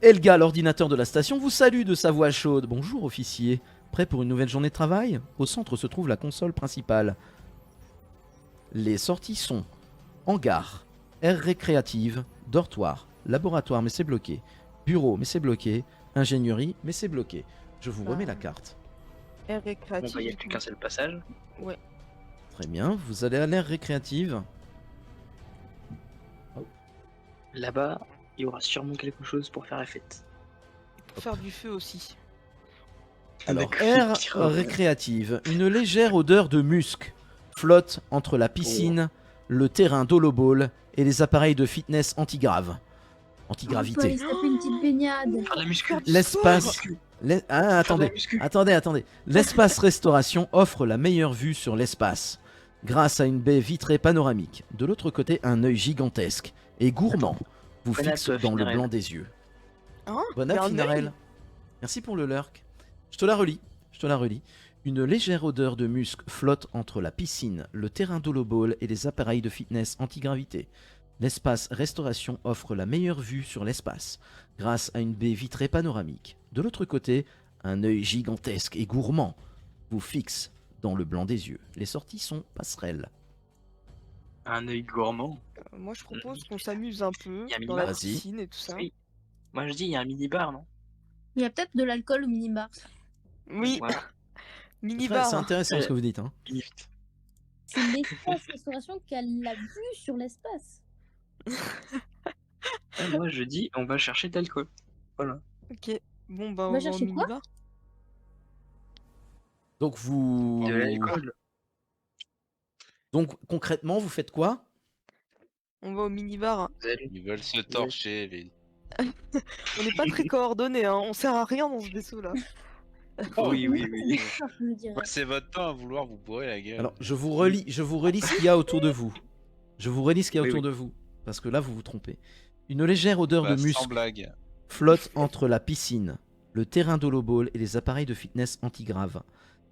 Elga, l'ordinateur de la station, vous salue de sa voix chaude. Bonjour, officier. Prêt pour une nouvelle journée de travail? Au centre se trouve la console principale. Les sorties sont hangar, aire récréative, dortoir, laboratoire, mais c'est bloqué, bureau, mais c'est bloqué, ingénierie, mais c'est bloqué. Je vous remets la carte. Air Bon, récréatif. bah, il n'y a du plus coup. qu'un seul passage. Très bien, vous allez à l'aire récréative. Là-bas, il y aura sûrement quelque chose pour faire la fête. Pour faire du feu aussi. Alors, D'accord. aire récréative, une légère odeur de musc flotte entre la piscine, le terrain d'holoball et les appareils de fitness On peut aller antigravité. se taper une petite baignade. Faire de la muscu. Faire du L'espace, sport. Attendez, attendez. L'espace restauration offre la meilleure vue sur l'espace, grâce à une baie vitrée panoramique. De l'autre côté, un œil gigantesque et gourmand vous Bon fixe app, dans le Finarel. blanc des yeux. Hein Bon Il y app, a un Finarel. œil Merci pour le lurk. Je te la relis. Une légère odeur de musc flotte entre la piscine, le terrain d'holoball et les appareils de fitness antigravité. L'espace restauration offre la meilleure vue sur l'espace, grâce à une baie vitrée panoramique. De l'autre côté, un œil gigantesque et gourmand vous fixe dans le blanc des yeux. Les sorties sont passerelles. Un œil gourmand. Moi, je propose qu'on s'amuse un peu Il y a dans la Vas-y. piscine et tout ça. Oui. Moi je dis, il y a un mini-bar, non? Il y a peut-être de l'alcool au minibar. Oui, Voilà. C'est minibar. intéressant ce que vous dites. Hein. C'est l'espace restauration qui a la vue sur l'espace. Moi je dis, on va chercher de l'alcool. Voilà. Ok. Bon, bah, On on va va au chercher quoi minibar. Donc vous... De l'alcool. Donc concrètement, vous faites quoi? On va au minibar. Vous allez- Ils veulent se torcher, les... On n'est pas très coordonnés, hein. On sert à rien dans ce vaisseau-là. Oui, oui, oui. Je me dirais. C'est votre temps à vouloir vous bourrer la gueule. Alors, je vous relis ce qu'il y a autour de vous. Je vous relis ce qu'il y a Oui, autour oui. de vous. Parce que là, vous vous trompez. Une légère odeur Bah, de musc sans blague. flotte entre la piscine, le terrain d'holoball et les appareils de fitness antigrave.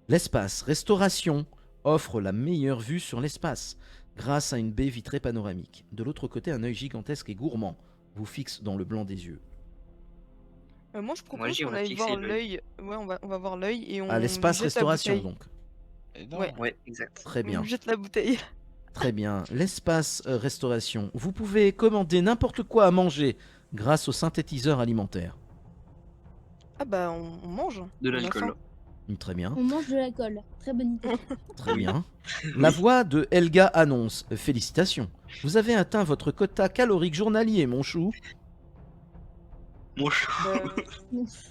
L'espace restauration offre la meilleure vue sur l'espace, grâce à une baie vitrée panoramique. De l'autre côté, un œil gigantesque et gourmand vous fixe dans le blanc des yeux. Moi, je propose je dis, on qu'on va aille fixer voir l'œil. l'œil. Ouais, on va voir l'œil et on. À l'espace lui jette la restauration, bouteille. donc. Et non, Ouais. Ouais, exact. Très On bien. lui jette la bouteille. Très bien. L'espace restauration. Vous pouvez commander n'importe quoi à manger grâce au synthétiseur alimentaire. Ah bah, on mange. De On a l'alcool. faim. Très bien. On mange de l'alcool. Très bonne idée. Très bien. La voix de Helga annonce. Félicitations. Vous avez atteint votre quota calorique journalier, mon chou. Mon chou.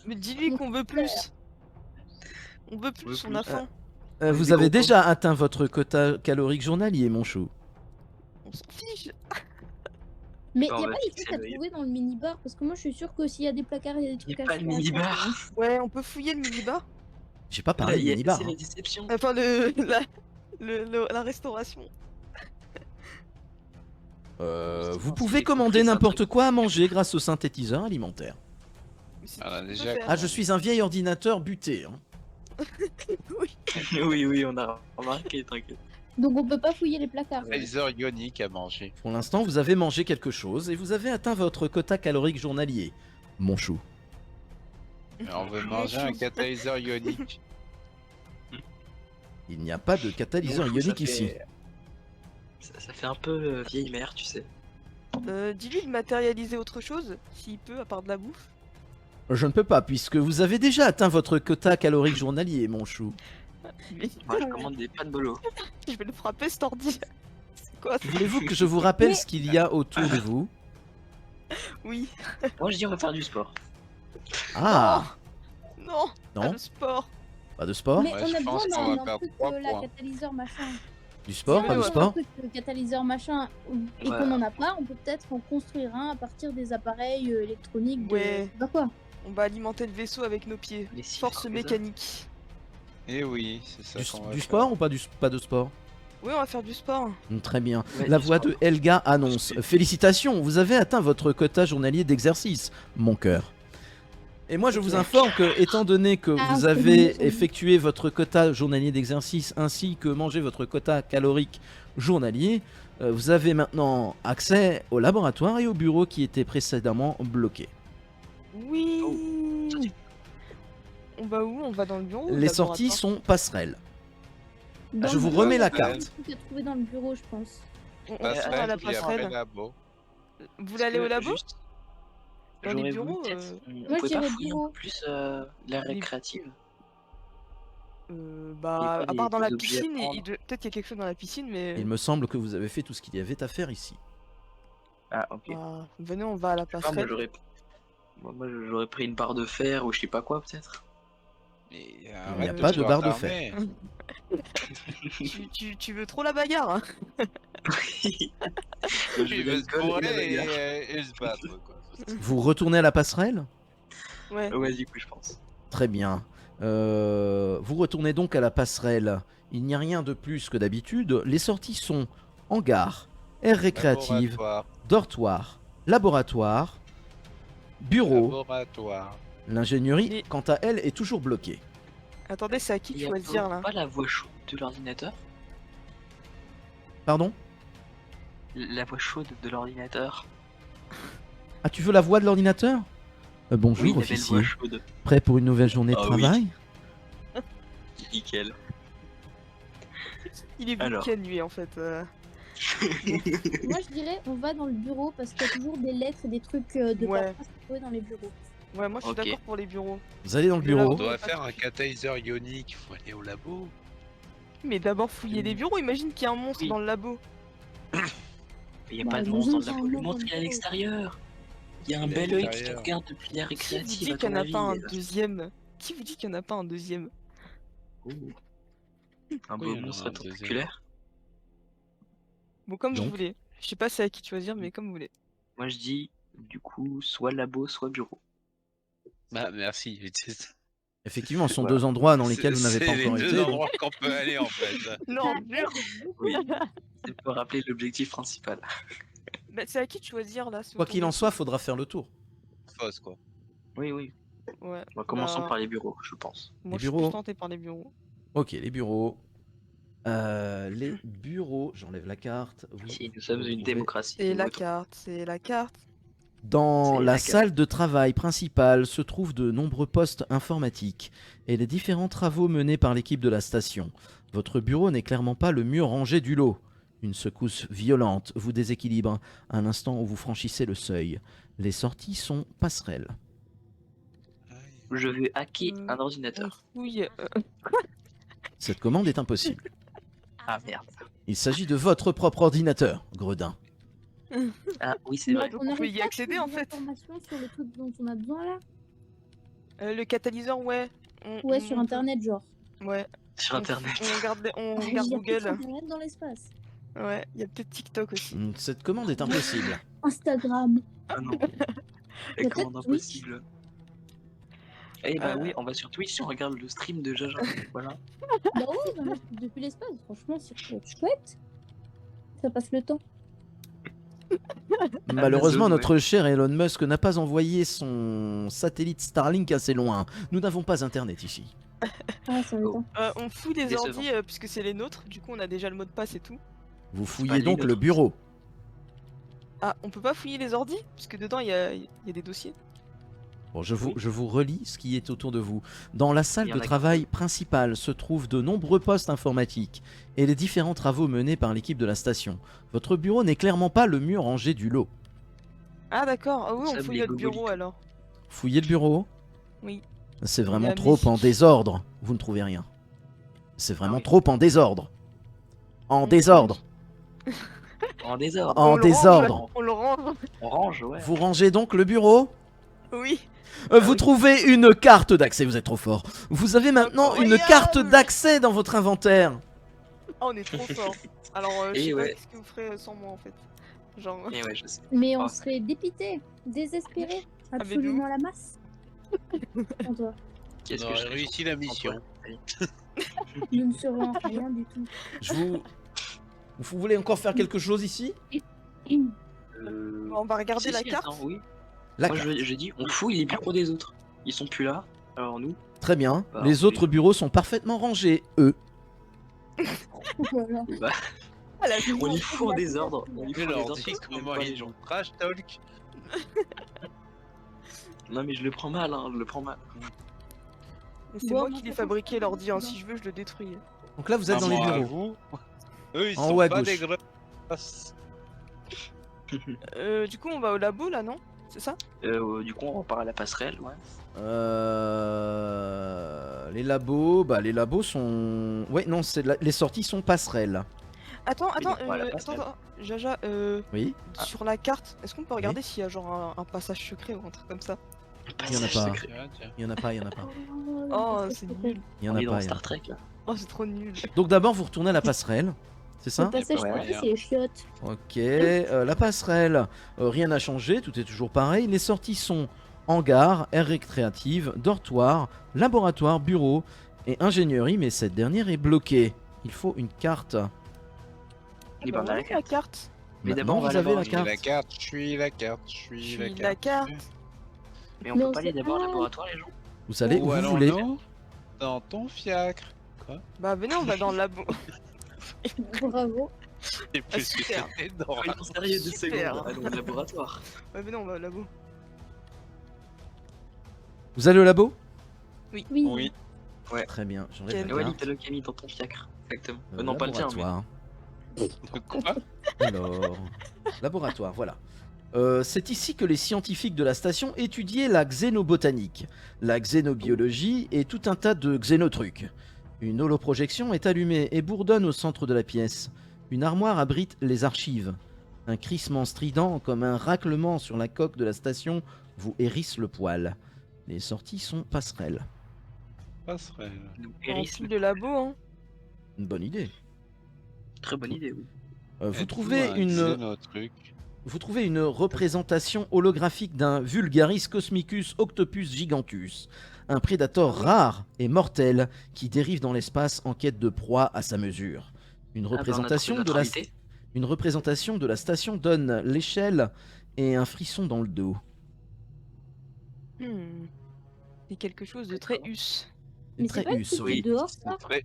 Mais dis-lui qu'on veut plus. On veut plus, on a plus. faim. Vous des avez gros déjà atteint votre quota calorique journalier, mon chou. On s'en fiche. Mais On il n'y a va pas des fixer trucs à l'œil. trouver dans le minibar parce que moi je suis sûre que s'il y a des placards, il y a des Il trucs n'y a à pas de faire. mini-bar. Ouais, on peut fouiller le minibar. J'ai pas parlé de Là, minibar. c'est hein. la déception. Enfin, la restauration. Vous pouvez commander n'importe quoi à manger grâce au synthétiseur alimentaire. Mais c'est Ah, tout ce qu'on déjà- peut faire. Ah, je suis un vieil ordinateur buté. Hein. Oui. Oui, oui, on a remarqué, t'inquiète. Donc on peut pas fouiller les placards. Laser ionique à manger. Pour l'instant, vous avez mangé quelque chose et vous avez atteint votre quota calorique journalier, mon chou. Alors, on veut manger un catalyseur ionique. Il n'y a pas de catalyseur Mon chou, ça ionique ici. fait- Ça fait un peu vieille mère, tu sais. Dis-lui de matérialiser autre chose, s'il peut, à part de la bouffe. Je ne peux pas, puisque vous avez déjà atteint votre quota calorique journalier, mon chou. Mais Moi, je commande des pâtes bolo. je vais le frapper cet ordi. C'est quoi ça? Voulez-vous que je vous rappelle Mais- ce qu'il y a autour de vous? Oui. Moi, je dis, on va faire du sport. Ah Non, pas Non, le sport. pas de sport? Mais Ouais, on je a pense besoin qu'on va d'un perdre truc 3 la points. catalyseur machin. Du sport, Si pas on de veut Un sport? truc catalyseur machin et Ouais. qu'on en a pas, on peut peut-être en construire un à partir des appareils électroniques. Ouais. Bah quoi? On va alimenter le vaisseau avec nos pieds. Mais si, Force faut que ça. mécanique. Eh oui, c'est ça qu'on va Du faire. sport ou pas, pas de sport? Oui, on va faire du sport. Très bien. Ouais, La du voix sport. de Helga annonce. Félicitations, vous avez atteint votre quota journalier d'exercice, mon cœur. Et moi, je vous informe que, étant donné que Ah, vous c'est avez bon. effectué votre quota journalier d'exercice ainsi que mangé votre quota calorique journalier, vous avez maintenant accès au laboratoire et au bureau qui étaient précédemment bloqués. Oui. Oh, ça, c'est- On va où? On va dans le bureau ou au Les sorties laboratoire? sont passerelles. Dans Je le vous bureau, remets il y a la plein de carte. trucs à trouver dans le bureau, je pense. On Passerelle, va à la puis après passerelle. labo. Vous voulez aller au labo? Juste, Dans les j'aurais bureaux, voulu peut-être. On Moi, pouvait je pas dirais fouiller un bureau. peu plus l'air Les- récréative. Bah, Il y a à pas part dans la des objets à piscine, prendre. peut-être qu'il y a quelque chose dans la piscine, mais. Il me semble que vous avez fait tout ce qu'il y avait à faire ici. Ah, ok. Ah, venez, on va à la Ah, moi, passerelle. j'aurais pris une barre de fer ou je sais pas quoi, peut-être. Mais n'y a arrête pas de te barre de t'armer. Tu veux trop la bagarre, hein? Tu veux se bourrer et se battre, quoi. Vous retournez à la passerelle? Ouais. Ouais, du coup, je pense. Très bien. Vous retournez donc à la passerelle. Il n'y a rien de plus que d'habitude. Les sorties sont hangar, aire récréative, Laboratoire. dortoir, laboratoire, bureau. Laboratoire. L'ingénierie, Mais- quant à elle, est toujours bloquée. Attendez, c'est à qui Il y a choisir là? pas la voix chaude de l'ordinateur? Pardon? La voix chaude de l'ordinateur? Ah, tu veux la voix de l'ordinateur? Bonjour, Oui, la belle officier. voix chaude. Prêt pour une nouvelle journée de Ah oui. travail? Nickel. Il est Alors. week-end lui en fait. Moi, je dirais, on va dans le bureau parce qu'il y a toujours des lettres et des trucs de Ouais. paperasse à trouver dans les bureaux. Ouais, moi je suis Ok. d'accord pour les bureaux. Vous allez dans le Le bureau. labo. On doit pas faire de un soucis. catalyseur ionique, il faut aller au labo. Mais d'abord fouiller les bureaux, imagine qu'il y a un monstre Oui. dans le labo. Il y a Bah, pas de les monstre gens dans sont la boule. Le en monstre il est à bureau. l'extérieur. Il y a un Il est à bel œil qui te l'extérieur. regarde depuis la Qui vous récréative. dit à qu'il n'y ton en a avis, pas un il est là. deuxième? Qui vous dit qu'il n'y en a pas un deuxième? Oh. Un Pourquoi beau il y en a monstre un deuxième tentaculaire. Bon, comme vous Donc. voulez. Je sais pas c'est à qui choisir, mais comme vous voulez. Moi je dis du coup soit labo soit bureau. Bah merci. Effectivement, ce sont Voilà. deux endroits dans lesquels vous n'avez pas C'est les encore deux été. donc- endroits qu'on peut aller en fait. Non, Ah, dur. Oui. C'est pour rappeler l'objectif principal. Bah, c'est à qui de choisir là? ce Quoi qu'il tour en de- soit, faudra faire le tour. Fausse quoi. Oui, oui. Ouais. Bon, commençons Bah, par les bureaux, je pense. Moi Les je suis bureaux. plus tenté par les bureaux. Ok, les bureaux. Les bureaux, j'enlève la carte. Vous Si nous sommes une retrouvez démocratie. C'est nous la votons. carte, c'est la carte. Dans C'est la la salle de travail principale se trouvent de nombreux postes informatiques et les différents travaux menés par l'équipe de la station. Votre bureau n'est clairement pas le mieux rangé du lot. Une secousse violente vous déséquilibre à l'instant où vous franchissez le seuil. Les sorties sont passerelles. Je veux hacker un On ordinateur. fouille. Cette commande est impossible. Ah merde. Il s'agit de votre propre ordinateur, Gredin. Ah oui, c'est Mais vrai. Donc, on on peut n'arrive y pas à accéder, trouver en des fait. informations sur le truc dont on a besoin là. Le catalyseur, ouais. Ouais, sur peut- internet, genre. Ouais. Sur internet. On regarde, on Il y a regarde peut-être Google. internet dans l'espace. Ouais, il y a peut-être TikTok aussi. Cette commande est impossible. Instagram. Ah non. Et Peut-être comment Twitch. impossible. Eh bah Euh. oui, on va sur Twitch si on regarde le stream de Jaja. Voilà. Bah oui, non, mais depuis l'espace, franchement, c'est chouette. Ça passe le temps. Malheureusement, Amazon, notre cher Elon Musk n'a pas envoyé son satellite Starlink assez loin. Nous n'avons pas internet ici. Ah, ça m'étonne. On fouille les Décevant. ordi puisque c'est les nôtres. Du coup, on a déjà le mot de passe et tout. Vous pas fouillez les donc le nôtres. bureau. Ah, on peut pas fouiller les ordi puisque dedans il y a des dossiers. Bon, je Oui. vous relis ce qui est autour de vous. Dans la salle Il y en de a travail principale se trouvent de nombreux postes informatiques et les différents travaux menés par l'équipe de la station. Votre bureau n'est clairement pas le mieux rangé du lot. Ah d'accord. Ah oui, Ça, on fouille les notre bureau gogolites. alors. Fouillez le bureau. Oui. C'est Il y vraiment a trop en musique. désordre. Vous ne trouvez rien. C'est vraiment oui. trop en désordre. En On désordre. En désordre. En On le désordre. range, on le range. On range, ouais. Vous rangez donc le bureau. Oui. Vous oui. trouvez une carte d'accès, vous êtes trop fort. Vous avez maintenant une Incroyable. carte d'accès dans votre inventaire. Ah, on est trop fort. Alors, je Et sais pas ouais. qu'est-ce que vous ferez sans moi en fait. Genre. Et ouais, je sais. Mais on Ah. serait dépité, désespéré, mais absolument la masse. Sans toi. Qu'est-ce On que aurait je serais réussi gentil la sans mission. toi. Allez. Nous ne serons rien du tout. Je vous... Vous voulez encore faire quelque chose ici? On va regarder si, la si, carte. attends, oui. La Moi, carte. je dis, on fouille les bureaux des autres. Ils sont plus là. Alors nous, Très bien. Bah, Les oui. autres bureaux sont parfaitement rangés, eux. Voilà. bah, Ah, la on les fout en désordre. On les fout Mais en leur désordre dit parce qu'on aime comment pas les ils gens. ont trash talk. Non mais je le prends mal, hein, je le prends mal. Mais c'est Bon, moi moi, qui l'ai par fabriqué contre, l'ordi. Hein. c'est Si je veux, je le détruis. Donc là, vous êtes dans les Maman à bureaux. vous. Eux, ils En sont haut à pas gauche. des grosses. Du coup, on va au labo là, non? C'est ça? Du coup, on repart à la passerelle, ouais. Les labos sont... Ouais, non, les sorties sont passerelles. Attends, bon, à la passerelle. attends. Jaja, Oui. sur la carte, est-ce qu'on peut regarder s'il y a genre un passage secret ou un truc comme ça? Il y en a Passage pas. secret. Tiens, tiens. Il y en a pas, il y en a pas. Oh, c'est nul. Il y en On a est pas. dans il y en a Star Trek là. Oh, c'est trop nul. pas. Donc d'abord, vous retournez à la passerelle. C'est ça? Le passage Ouais, secret, ouais. c'est les chiottes. Ok, la passerelle, rien n'a changé, tout est toujours pareil. Les sorties sont hangar, aire récréative, dortoir, laboratoire, bureau et ingénierie, mais cette dernière est bloquée. Il faut une carte. Et ben, on a la la carte. carte. Mais Maintenant, d'abord, on va vous avez là-bas, la Je suis carte. la carte, je suis la carte, je suis Je la suis carte. la carte. Mais on Mais peut on pas aller sait d'abord au pas. laboratoire, les gens. Vous allez où Où vous voulez. allons-nous? Dans ton fiacre. Quoi? Bah venez, on va dans le labo. Bravo. C'est plus que super. c'était drôle. Soyons sérieux 2 Super. secondes. Allons au laboratoire. Ouais, venez, on va au labo. Vous allez au labo? Oui. Oui. Très bien, j'enlève Quel- la Et Wally, carte. t'as le Camille dans ton fiacre. Exactement. Euh, Non, pas le tien, mais. laboratoire. Quoi? Alors, laboratoire, voilà. C'est ici que les scientifiques de la station étudiaient la xénobotanique, la xénobiologie et tout un tas de xénotrucs. Une holoprojection est allumée et bourdonne au centre de la pièce. Une armoire abrite les archives. Un crissement strident comme un raclement sur la coque de la station vous hérisse le poil. Les sorties sont passerelles. Passerelle. Nous On hérisse file le labo, hein. Une bonne idée. Très bonne idée, oui. Vous trouvez une... Xénotruc. Vous trouvez une représentation holographique d'un Vulgaris cosmicus octopus gigantus, un prédateur rare et mortel qui dérive dans l'espace en quête de proie à sa mesure. Une représentation, notre invité. une représentation de la station donne l'échelle et un frisson dans le dos. Hmm. C'est quelque chose de très us. Mais c'est pas le Très truc oui. qui est dehors, ça? Très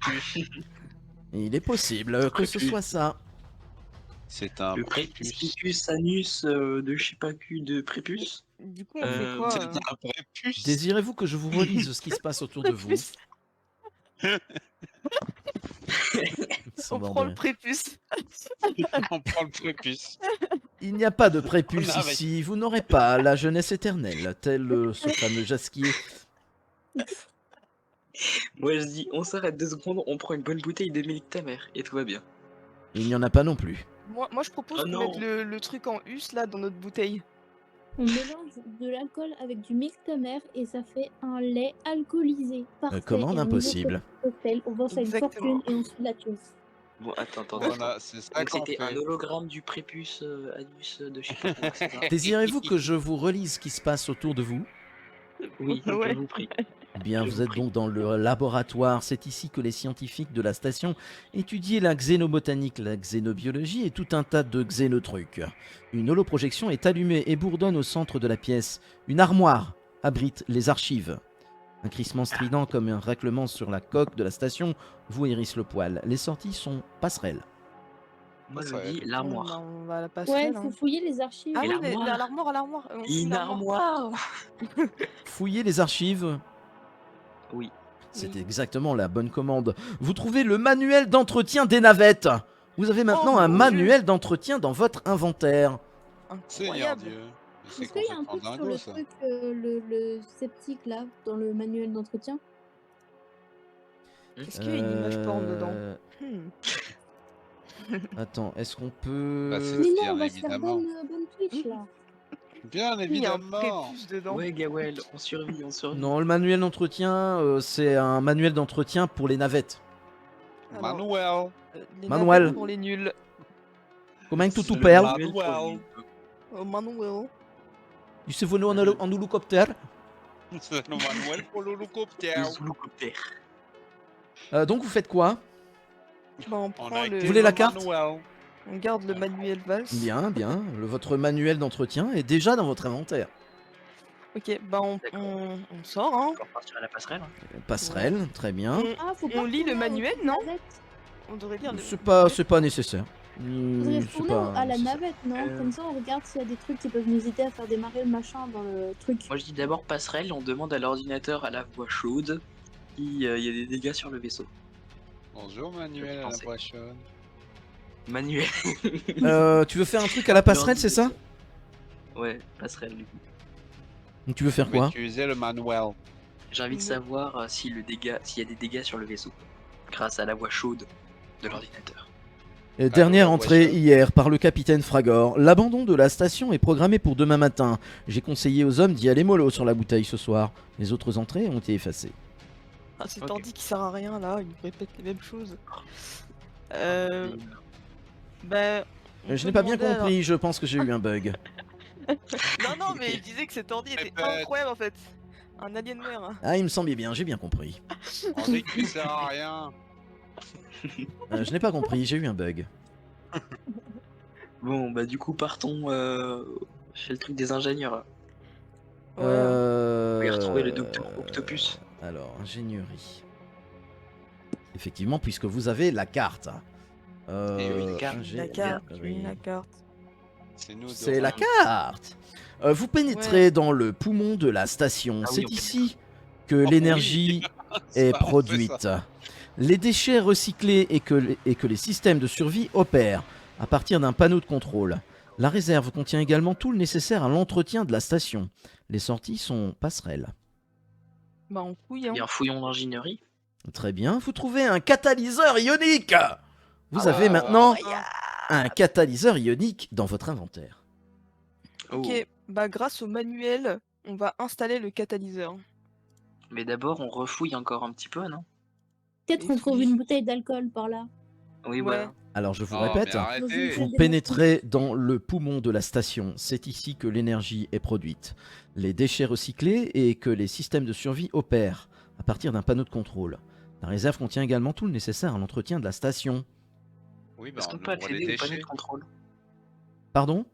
Il est possible que ce Prépuce. soit ça. C'est un Le prépuce. prépuce anus de je sais pas qui de prépuce. Du coup, on fait quoi C'est un prépuce. Désirez-vous que je vous relise ce qui se passe autour de vous? Prépuce. Sans On bord prend de le rien. prépuce. On prend le prépuce. Il n'y a pas de prépuce Non, mais- ici, vous n'aurez pas la jeunesse éternelle, tel ce fameux jasquier. Moi je dis, on s'arrête 2 secondes, on prend une bonne bouteille de milk ta mère et tout va bien. Il n'y en a pas non plus. Moi, je propose Oh qu'on non. mette le truc en us là dans notre bouteille. On mélange de l'alcool avec du milk tamer et ça fait un lait alcoolisé. Parfait. Commande Et on impossible. cocktail, on vend ça une Exactement. fortune et on se la tue. Bon, attends. Voilà, c'est ça Donc qu'on c'était fait. un hologramme du prépuce anus de je sais pas quoi, c'est ça. Désirez-vous que je vous relise ce qui se passe autour de vous? Oui, Ouais. je vous prie. Eh bien, Je vous vous êtes prie. donc dans le laboratoire. C'est ici que les scientifiques de la station étudiaient la xénobotanique, la xénobiologie et tout un tas de xénotrucs. Une holoprojection est allumée et bourdonne au centre de la pièce. Une armoire abrite les archives. Un crissement strident comme un raclement sur la coque de la station vous hérisse le poil. Les sorties sont passerelles. Moi je Ouais. dis l'armoire. On va à la Ouais, passerelle. faut hein. fouiller les archives. Ah Et oui, mais l'armoire. à l'armoire. On file Une l'armoire. armoire. Fouillez les archives. Oui. C'est exactement la bonne commande. Vous trouvez le manuel d'entretien des navettes. Vous avez maintenant Oh, un mon manuel d'entretien dans votre inventaire. Seigneur Incroyable. Dieu. Mais c'est Est-ce qu'il y a un complètement truc sur dingo le ça. truc, le sceptique là, dans le manuel d'entretien? Est-ce qu'il y a une image porn dedans Euh, Hmm. Attends, est-ce qu'on peut... Bah, c'est- Mais non, bien on va se faire évidemment. bonne Twitch là. Bien Il y a un évidemment. prépuce dedans. Ouais, Gawel, on survit. Non, le manuel d'entretien, c'est un manuel d'entretien pour les navettes. Alors, Manuel. les Manuel. navettes pour les nuls. Comment tout C'est tout le perd manuel. Oh, Manuel. Tu sais venir en hélicoptère. C'est le manuel pour l'hélicoptère. Donc vous faites quoi? Bah, on On prend a le. Vous voulez la carte manuel. On garde le manuel valse. Bien, bien. Votre manuel d'entretien est déjà dans votre inventaire. Ok, bah on sort, hein. On partir à la passerelle. Passerelle, très bien. On, Ah, faut On pas lit le retourner manuel, aux non navettes. on devrait lire le. C'est pas nécessaire. Faudrait C'est retourner pas à la nécessaire. navette, non? Euh. Comme ça, on regarde s'il y a des trucs qui peuvent nous aider à faire démarrer le machin dans le truc. Moi je dis d'abord passerelle, on demande à l'ordinateur à la voix chaude s'il y a des dégâts sur le vaisseau. Bonjour Manuel à la Pensez. prochaine. Manuel. Tu veux faire un truc à la passerelle, c'est ça? Ouais, passerelle du coup. Tu veux faire quoi? Utiliser le manuel. J'ai envie de savoir s'il y a des dégâts sur le vaisseau, grâce à la voix chaude de l'ordinateur. Dernière ouais, entrée ouais. hier par le capitaine Fragor. L'abandon de la station est programmé pour demain matin. J'ai conseillé aux hommes d'y aller mollo sur la bouteille ce soir. Les autres entrées ont été effacées. Ah, c'est Ok. Tandy qui sert à rien là, il nous répète les mêmes choses. Bah. on Je peut n'ai pas bien demander à- compris, je pense que j'ai eu un bug. Non, mais il disait que cet ordi était Répète. incroyable en fait. Un Alienware. Ah, il me semblait bien, j'ai bien compris. André qui sert à rien. Je n'ai pas compris, j'ai eu un bug. Bon, bah du coup, partons chez le truc des ingénieurs. Ouais. On va retrouver le docteur Octopus. Alors, ingénierie. Effectivement, puisque vous avez la carte. Eh oui, la carte. La carte, ingénierie. la carte. C'est nous. C'est la carte. Vous pénétrez dans le poumon de la station. Ah oui, C'est on peut ici que oui. l'énergie est Ça, on fait produite. ça. Les déchets recyclés et que les systèmes de survie opèrent à partir d'un panneau de contrôle. La réserve contient également tout le nécessaire à l'entretien de la station. Les sorties sont passerelles. Bah on fouille hein. Bien, fouillons l'ingénierie. Très bien, vous trouvez un catalyseur ionique. Vous Ah avez ouais. maintenant Ah, un catalyseur ionique dans votre inventaire. Oh. ok, bah grâce au manuel, on va installer le catalyseur. Mais d'abord, on refouille encore un petit peu, non? Peut-être qu'on trouve une bouteille d'alcool par là. Oui, Ouais. voilà. Alors je vous Oh, répète, mais arrêtez. vous pénétrez dans le poumon de la station. C'est ici que l'énergie est produite. Les déchets recyclés et que les systèmes de survie opèrent à partir d'un panneau de contrôle. La réserve contient également tout le nécessaire à l'entretien de la station. Oui, bah Est-ce qu'on on peut ouvre les accéder au panneau déchets. de contrôle? Pardon?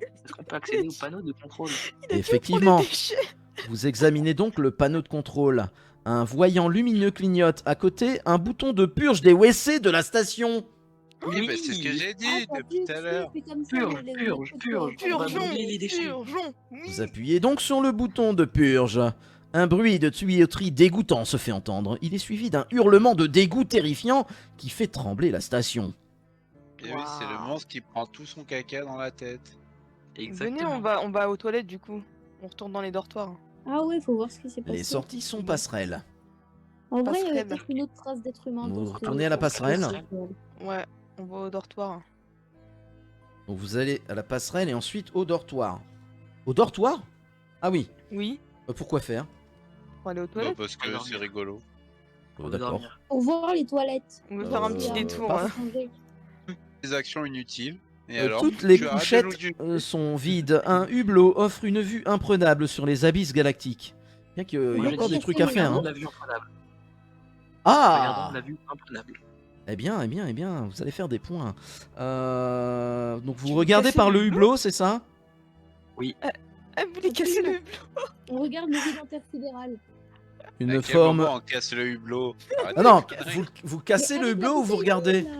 Est-ce qu'on peut accéder au panneau de contrôle? Effectivement. Vous examinez donc le panneau de contrôle. Un voyant lumineux clignote. À côté, un bouton de purge des WC de la station. Oui, bah, c'est ce que j'ai dit depuis tout à l'heure. Purge, purge, purge. On va Purgeons, brûler les déchets. purgeons, oui. Vous appuyez donc sur le bouton de purge. Un bruit de tuyauterie dégoûtant se fait entendre. Il est suivi d'un hurlement de dégoût terrifiant qui fait trembler la station. Et oui, c'est le monstre qui prend tout son caca dans la tête. Venez, Exactement. on va aux toilettes du coup. On retourne dans les dortoirs. Ah ouais, faut voir ce qui s'est passé. Les sorties sont passerelles. En vrai, il y avait passerelle. peut-être une autre trace d'être humain. Vous dans ce- retournez à la passerelle? Ouais, on va au dortoir. Donc vous allez à la passerelle et ensuite au dortoir. Au dortoir? Ah oui. Oui, Pourquoi faire? pour aller aux Bah, toilettes. parce que Alors, c'est rigolo. On va D'accord. dormir. Pour voir les toilettes. On veut faire un petit Euh, détour. pas hein. Changer. Des actions inutiles. Et alors, Toutes les tu arrêtes de couchettes jouer du- sont vides. Un hublot offre une vue imprenable sur les abysses galactiques. Bien qu'il y Moi, a je encore dis, des trucs à faire. regardons Hein. la vue imprenable. Ah Regardons la vue imprenable. Eh bien, vous allez faire des points. Donc Tu vous veux regardez casser par le le hublot, c'est ça? Ah, vous voulez casser le On regarde le vide intersidéral. Une À quel forme... moment on casse le hublot? Ah non, conneries. vous cassez Mais le avec la hublot ou vous bouteille regardez? d'eau, là.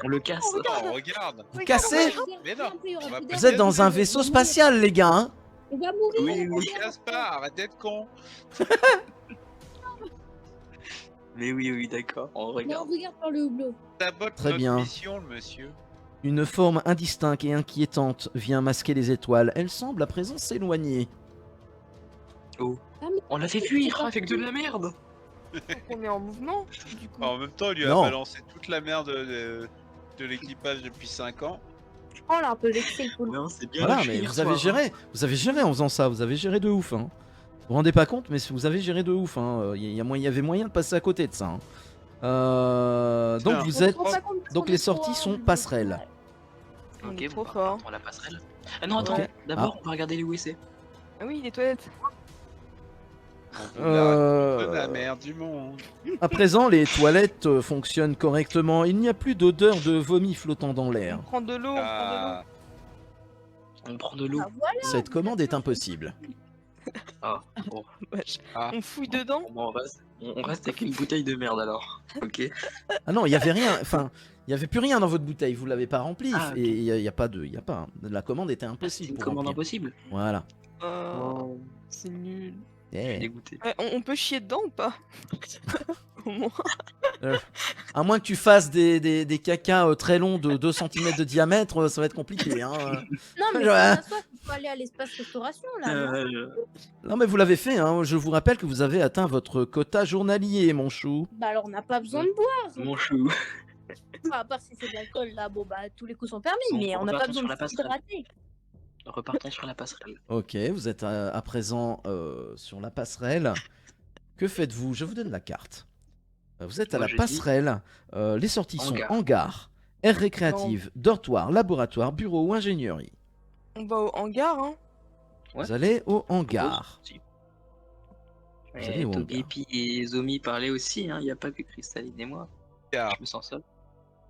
On le casse. Non, regarde. Vous cassez? Regarde, Mais non, regarde, il y aura on va plus pas Vous êtes d'air. dans un vaisseau spatial, les gars, hein? On va mourir. Oui, on va oui. Ne casse pas, arrête d'être con. Mais oui, d'accord. On Non, regarde. on regarde par le hublot. Sabote Très notre bien. mission, le monsieur. Une forme indistincte et inquiétante vient masquer les étoiles. Elle semble à présent s'éloigner. Ah, mais- On l'a fait fuir avec de la merde. On est en mouvement du coup. En même temps, il lui a Non. balancé toute la merde de l'équipage depuis 5 ans. Je prends là un peu vexé le coup. Non, c'est bien. Voilà, le mais hier vous avez soir, géré. Vous avez géré en faisant ça. Vous avez géré de ouf. Hein. Vous vous rendez pas compte, mais vous avez géré de ouf. Hein. Il y avait moyen de passer à côté de ça. Hein. Donc Tiens. vous êtes. Donc les sorties sont passerelles. hein. On Ok, est bon, trop bah, fort. pour la passerelle. Ah non, attends. Ouais. D'abord, on va regarder les WC. Ah oui, les toilettes. On Euh, fout la merde du monde. À présent, les toilettes fonctionnent correctement. Il n'y a plus d'odeur de vomi flottant dans On l'air. prend de l'eau, on prend Ah, On prend de l'eau. Ah, voilà. Cette commande est impossible. Ah, bon. de l'eau. Wesh. Ah. On fouille dedans. Bon, on reste avec une bouteille de merde alors. Ok. Ah non, il y avait rien. Enfin, il y avait plus rien dans votre bouteille. Vous l'avez pas remplie. Ah, ok. Et il y a pas de, hein. La commande était C'est impossible. une pour commande remplir. impossible. Voilà. Oh, c'est nul. Je suis Eh. dégoûté. Ouais, on peut chier dedans ou pas? Au moins. À moins que tu fasses des cacas très longs de 2 cm de diamètre, ça va être compliqué. Hein. Non, mais Ouais. si on a soif, il faut aller à l'espace restauration là. non Non, mais vous l'avez fait. Hein. Je vous rappelle que vous avez atteint votre quota journalier, mon chou. Bah alors on n'a pas besoin de boire. Mon chou. Enfin, à part si c'est de l'alcool là, bon bah tous les coups sont permis, Bon, mais on n'a pas repartons besoin sur la de passerelle. s'hydrater. Repartons sur la passerelle. Ok, vous êtes à présent sur la passerelle. Que faites-vous? Je vous donne la carte. Vous êtes à Moi, la je dis passerelle. Les sorties sont hangar. hangar, aire récréative, dortoir, laboratoire, bureau ou ingénierie. On va au hangar, hein. Ouais. Vous allez au hangar. Si. Vous allez au hangar. Togepi et Zomi parlaient aussi, hein. Il n'y a pas que Cristalline et moi. Car Je me sens seul.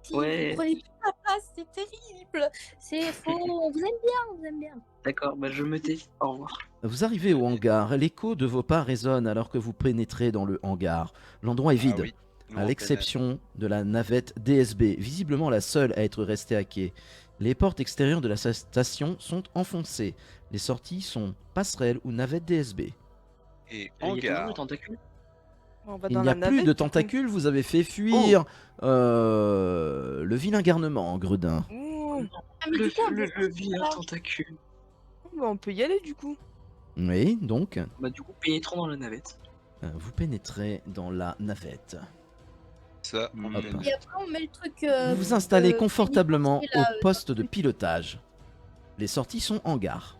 Si, Ouais. Vous prenez toute la place, c'est terrible. C'est faux. On vous aime bien, on vous aime bien. D'accord, bah je me tais. Au revoir. Vous arrivez au hangar. L'écho de vos pas résonne alors que vous pénétrez dans le hangar. L'endroit est vide. Ah oui. Nous, À on l'exception de la navette DSB, visiblement la seule à être restée à quai. Les portes extérieures de la station sont enfoncées. Les sorties sont passerelles ou navette DSB. connaît. Et Il y a toujours hangar. le tentacule. On va Il dans n'y a la plus navette, de du coup. tentacules, vous avez fait fuir le vilain garnement, Gredin. Ouh, Ah, mais du coup, on peut- vilain tentacule. bah, on peut y aller du coup. Oui, donc, Bah du coup, pénétrons dans la navette. vous pénétrez dans la navette. Ça, on Hop. connaît. Et après, on met le truc. Vous vous installez euh, confortablement pénitentiaire, là, au poste de pilotage. Les sorties sont en gare.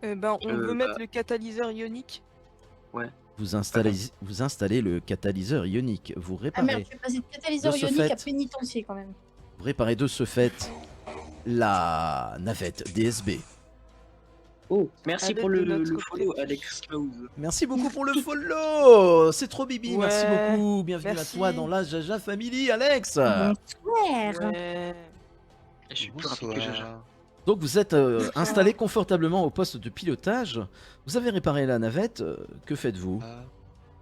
Ben, on veut bah. mettre le catalyseur ionique. Vous installez le catalyseur ionique. Vous Ah réparez, merde, je vais passer de catalyseur De ce ionique à fait- pénitencier quand même. vous réparez de ce fait la navette DSB. Oh, merci Avec pour de le notre follow, côté. Alex Klaus. Merci beaucoup pour le follow. C'est trop Bibi, merci Ouais, beaucoup. Bienvenue merci. à toi dans la Jaja Family, Alex. Bonsoir. Ouais. Je suis plus rapide que Jaja. Bonsoir. Donc vous êtes installé confortablement au poste de pilotage. Vous avez réparé la navette. Que faites-vous? Ah,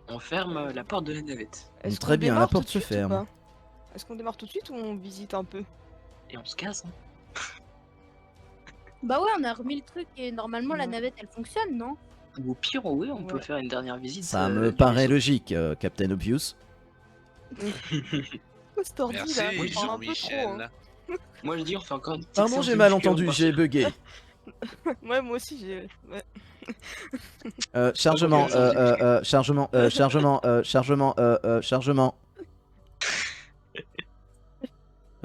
On ferme la porte de la navette. Est-ce Très qu'on bien, la démarre porte tout se de suite ou ferme. pas Est-ce qu'on démarre tout de suite ou on visite un peu? Et on se casse. Hein. Bah ouais, on a remis le truc et normalement la Ouais. navette elle fonctionne, non? Ou au pire, oui, on peut Ouais. faire une dernière visite. Ça me paraît logique, Captain Obvious. Quoi, cet ordi, là, merci il parle un peu trop, Jean-Michel. hein. Moi je dis, on fait encore une petite Pardon, séance j'ai de mal muscu, on entendu, part j'ai sur- bugué. Ouais, moi aussi, j'ai. Ouais. Chargement, Ok, chargement, chargement.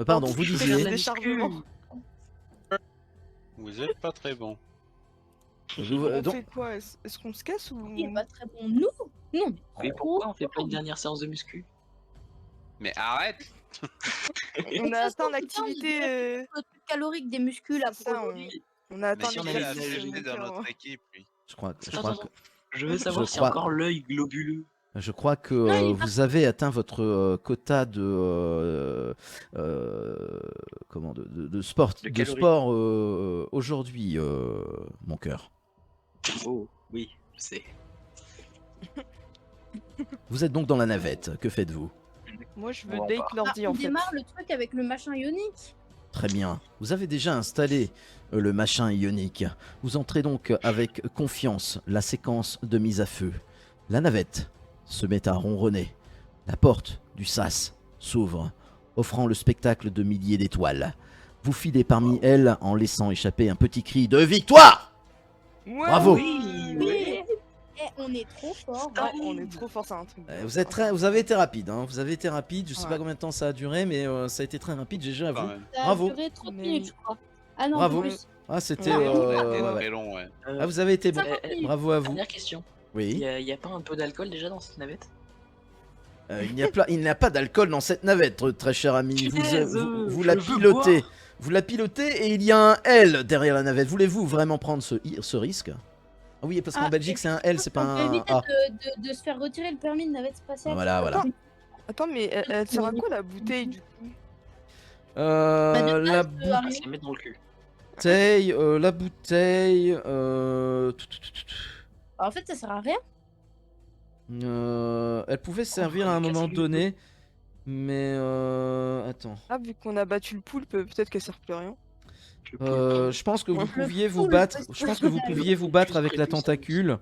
Pardon, vous Je vais faire de disiez. la Déchargement. muscu. Vous êtes pas très bon. On Donc, fait quoi? Est-ce qu'on se casse ou. Il est pas très bon. Nous? Non. Mais pourquoi on fait pas une dernière séance de muscu? Mais arrête. On a atteint l'activité. Le truc calorique des muscles là C'est pour ça, aujourd'hui. on a Mais atteint si on avait est la l'exercice légende ajouté dans moteur, hein. notre équipe, lui. je crois Attends, que, je veux savoir Je si crois- encore l'œil globuleux. je crois que Non, il est vous avez atteint votre quota de comment de sport De de calories. sport aujourd'hui, mon cœur. Oh, oui, je sais. Vous êtes donc dans la navette. Que faites-vous? Moi, je veux On date part. l'ordi on en fait. démarre le truc avec le machin ionique. Très bien. Vous avez déjà installé le machin ionique. Vous entrez donc avec confiance la séquence de mise à feu. La navette se met à ronronner. La porte du sas s'ouvre, offrant le spectacle de milliers d'étoiles. Vous filez parmi elles en laissant échapper un petit cri de victoire. Ouais, Bravo. Oui, Mais on est trop fort. Ouais, on est trop fort, c'est un truc. Vous avez été rapide. Hein. Vous avez été rapide. Je sais Ouais. pas combien de temps ça a duré, mais ça a été très rapide. GG à Quand vous. même. Ça a Bravo. duré 30 Mais- minutes, je crois. Ah non, Bravo. un peu plus. Ah, c'était. Ouais, C'était ouais. très long, ouais. Ah, vous avez été bon. 50 minutes. Bravo à vous. Dernière question. Oui. Y a pas un peu d'alcool déjà dans cette navette? Il n'y a pas d'alcool dans cette navette, très cher ami. Punaise, Vous je la veux pilotez. boire. Vous la pilotez et il y a un L derrière la navette. Voulez-vous vraiment prendre ce risque? Ah oui, parce qu'en Ah, Belgique, c'est un L, c'est pas On peut un éviter A. de se faire retirer le permis de navette spatiale. Voilà, voilà. Attends, mais elle sert à quoi la bouteille du coup? La Ah, Arnaud. c'est mettre dans le cul. bouteille, En fait, ça sert à rien. elle pouvait servir à un moment donné, mais attends. Ah, vu qu'on a battu le poulpe, peut-être qu'elle sert plus à rien. Je pense que vous Le pouviez vous poulpe, battre. c'est Je pense que vous ça. pouviez vous battre avec la Prépuce. tentacule.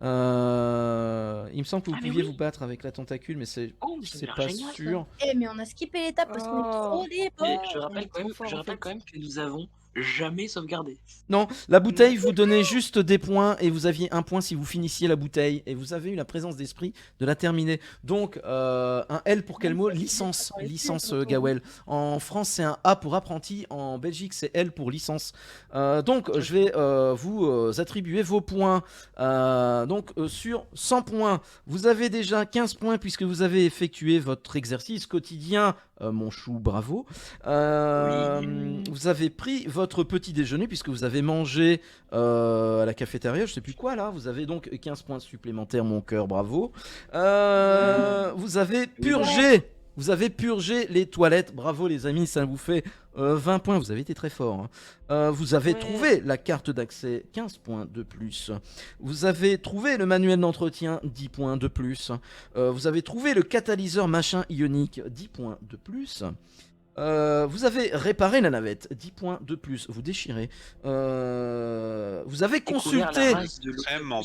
Il me semble que vous Ah, mais pouviez oui. vous battre avec la tentacule, mais c'est Oh, mais ça a c'est l'air pas génial, ça. sûr. Eh, mais on a skippé l'étape parce qu'on est Oh. trop des Mais bords. je rappelle, est quand même, trop fort, je en rappelle fait. quand même que nous avons jamais sauvegardé. Non, la bouteille vous donnait juste des points et vous aviez un point si vous finissiez la bouteille. Et vous avez eu la présence d'esprit de la terminer. Donc, un L pour quel mot? Licence. Licence, Gawel. En France, c'est un A pour apprenti. En Belgique, c'est L pour licence. Donc, je vais vous attribuer vos points. Sur 100 points, vous avez déjà 15 points puisque vous avez effectué votre exercice quotidien. Mon chou, bravo. Oui. Vous avez pris votre votre petit déjeuner puisque vous avez mangé à la cafétéria, je sais plus quoi là. Vous avez donc 15 points supplémentaires, mon cœur, bravo. Vous avez purgé. Vous avez purgé les toilettes, bravo les amis, ça vous fait 20 points, vous avez été très fort. Vous avez trouvé la carte d'accès, 15 points de plus. Vous avez trouvé le manuel d'entretien, 10 points de plus. Vous avez trouvé le catalyseur machin ionique, 10 points de plus. Vous avez réparé la navette, 10 points de plus, vous déchirez. Vous avez consulté...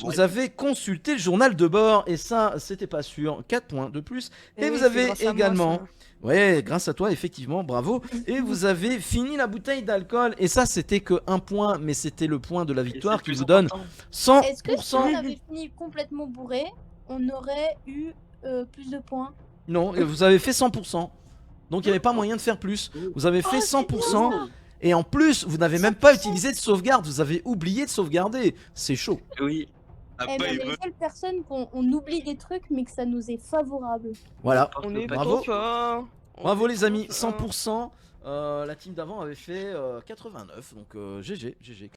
Vous avez consulté le journal de bord et ça, c'était pas sûr. 4 points de plus. Et vous avez également... Ouais, grâce à toi, effectivement, bravo. Et vous avez fini la bouteille d'alcool. Et ça, c'était que 1 point, mais c'était le point de la victoire qui vous donne 100%. Est-ce que si on avait fini complètement bourré, on aurait eu plus de points? Non, vous avez fait 100%. Donc il n'y avait pas moyen de faire plus. Vous avez fait 100%. Et en plus, vous n'avez même pas utilisé de sauvegarde. Vous avez oublié de sauvegarder. C'est chaud. Oui. On est les seules personnes qu'on oublie des trucs, mais que ça nous est favorable. Voilà. On est Bravo. trop fort. Bravo les amis, 100%. La team d'avant avait fait 89. Donc GG.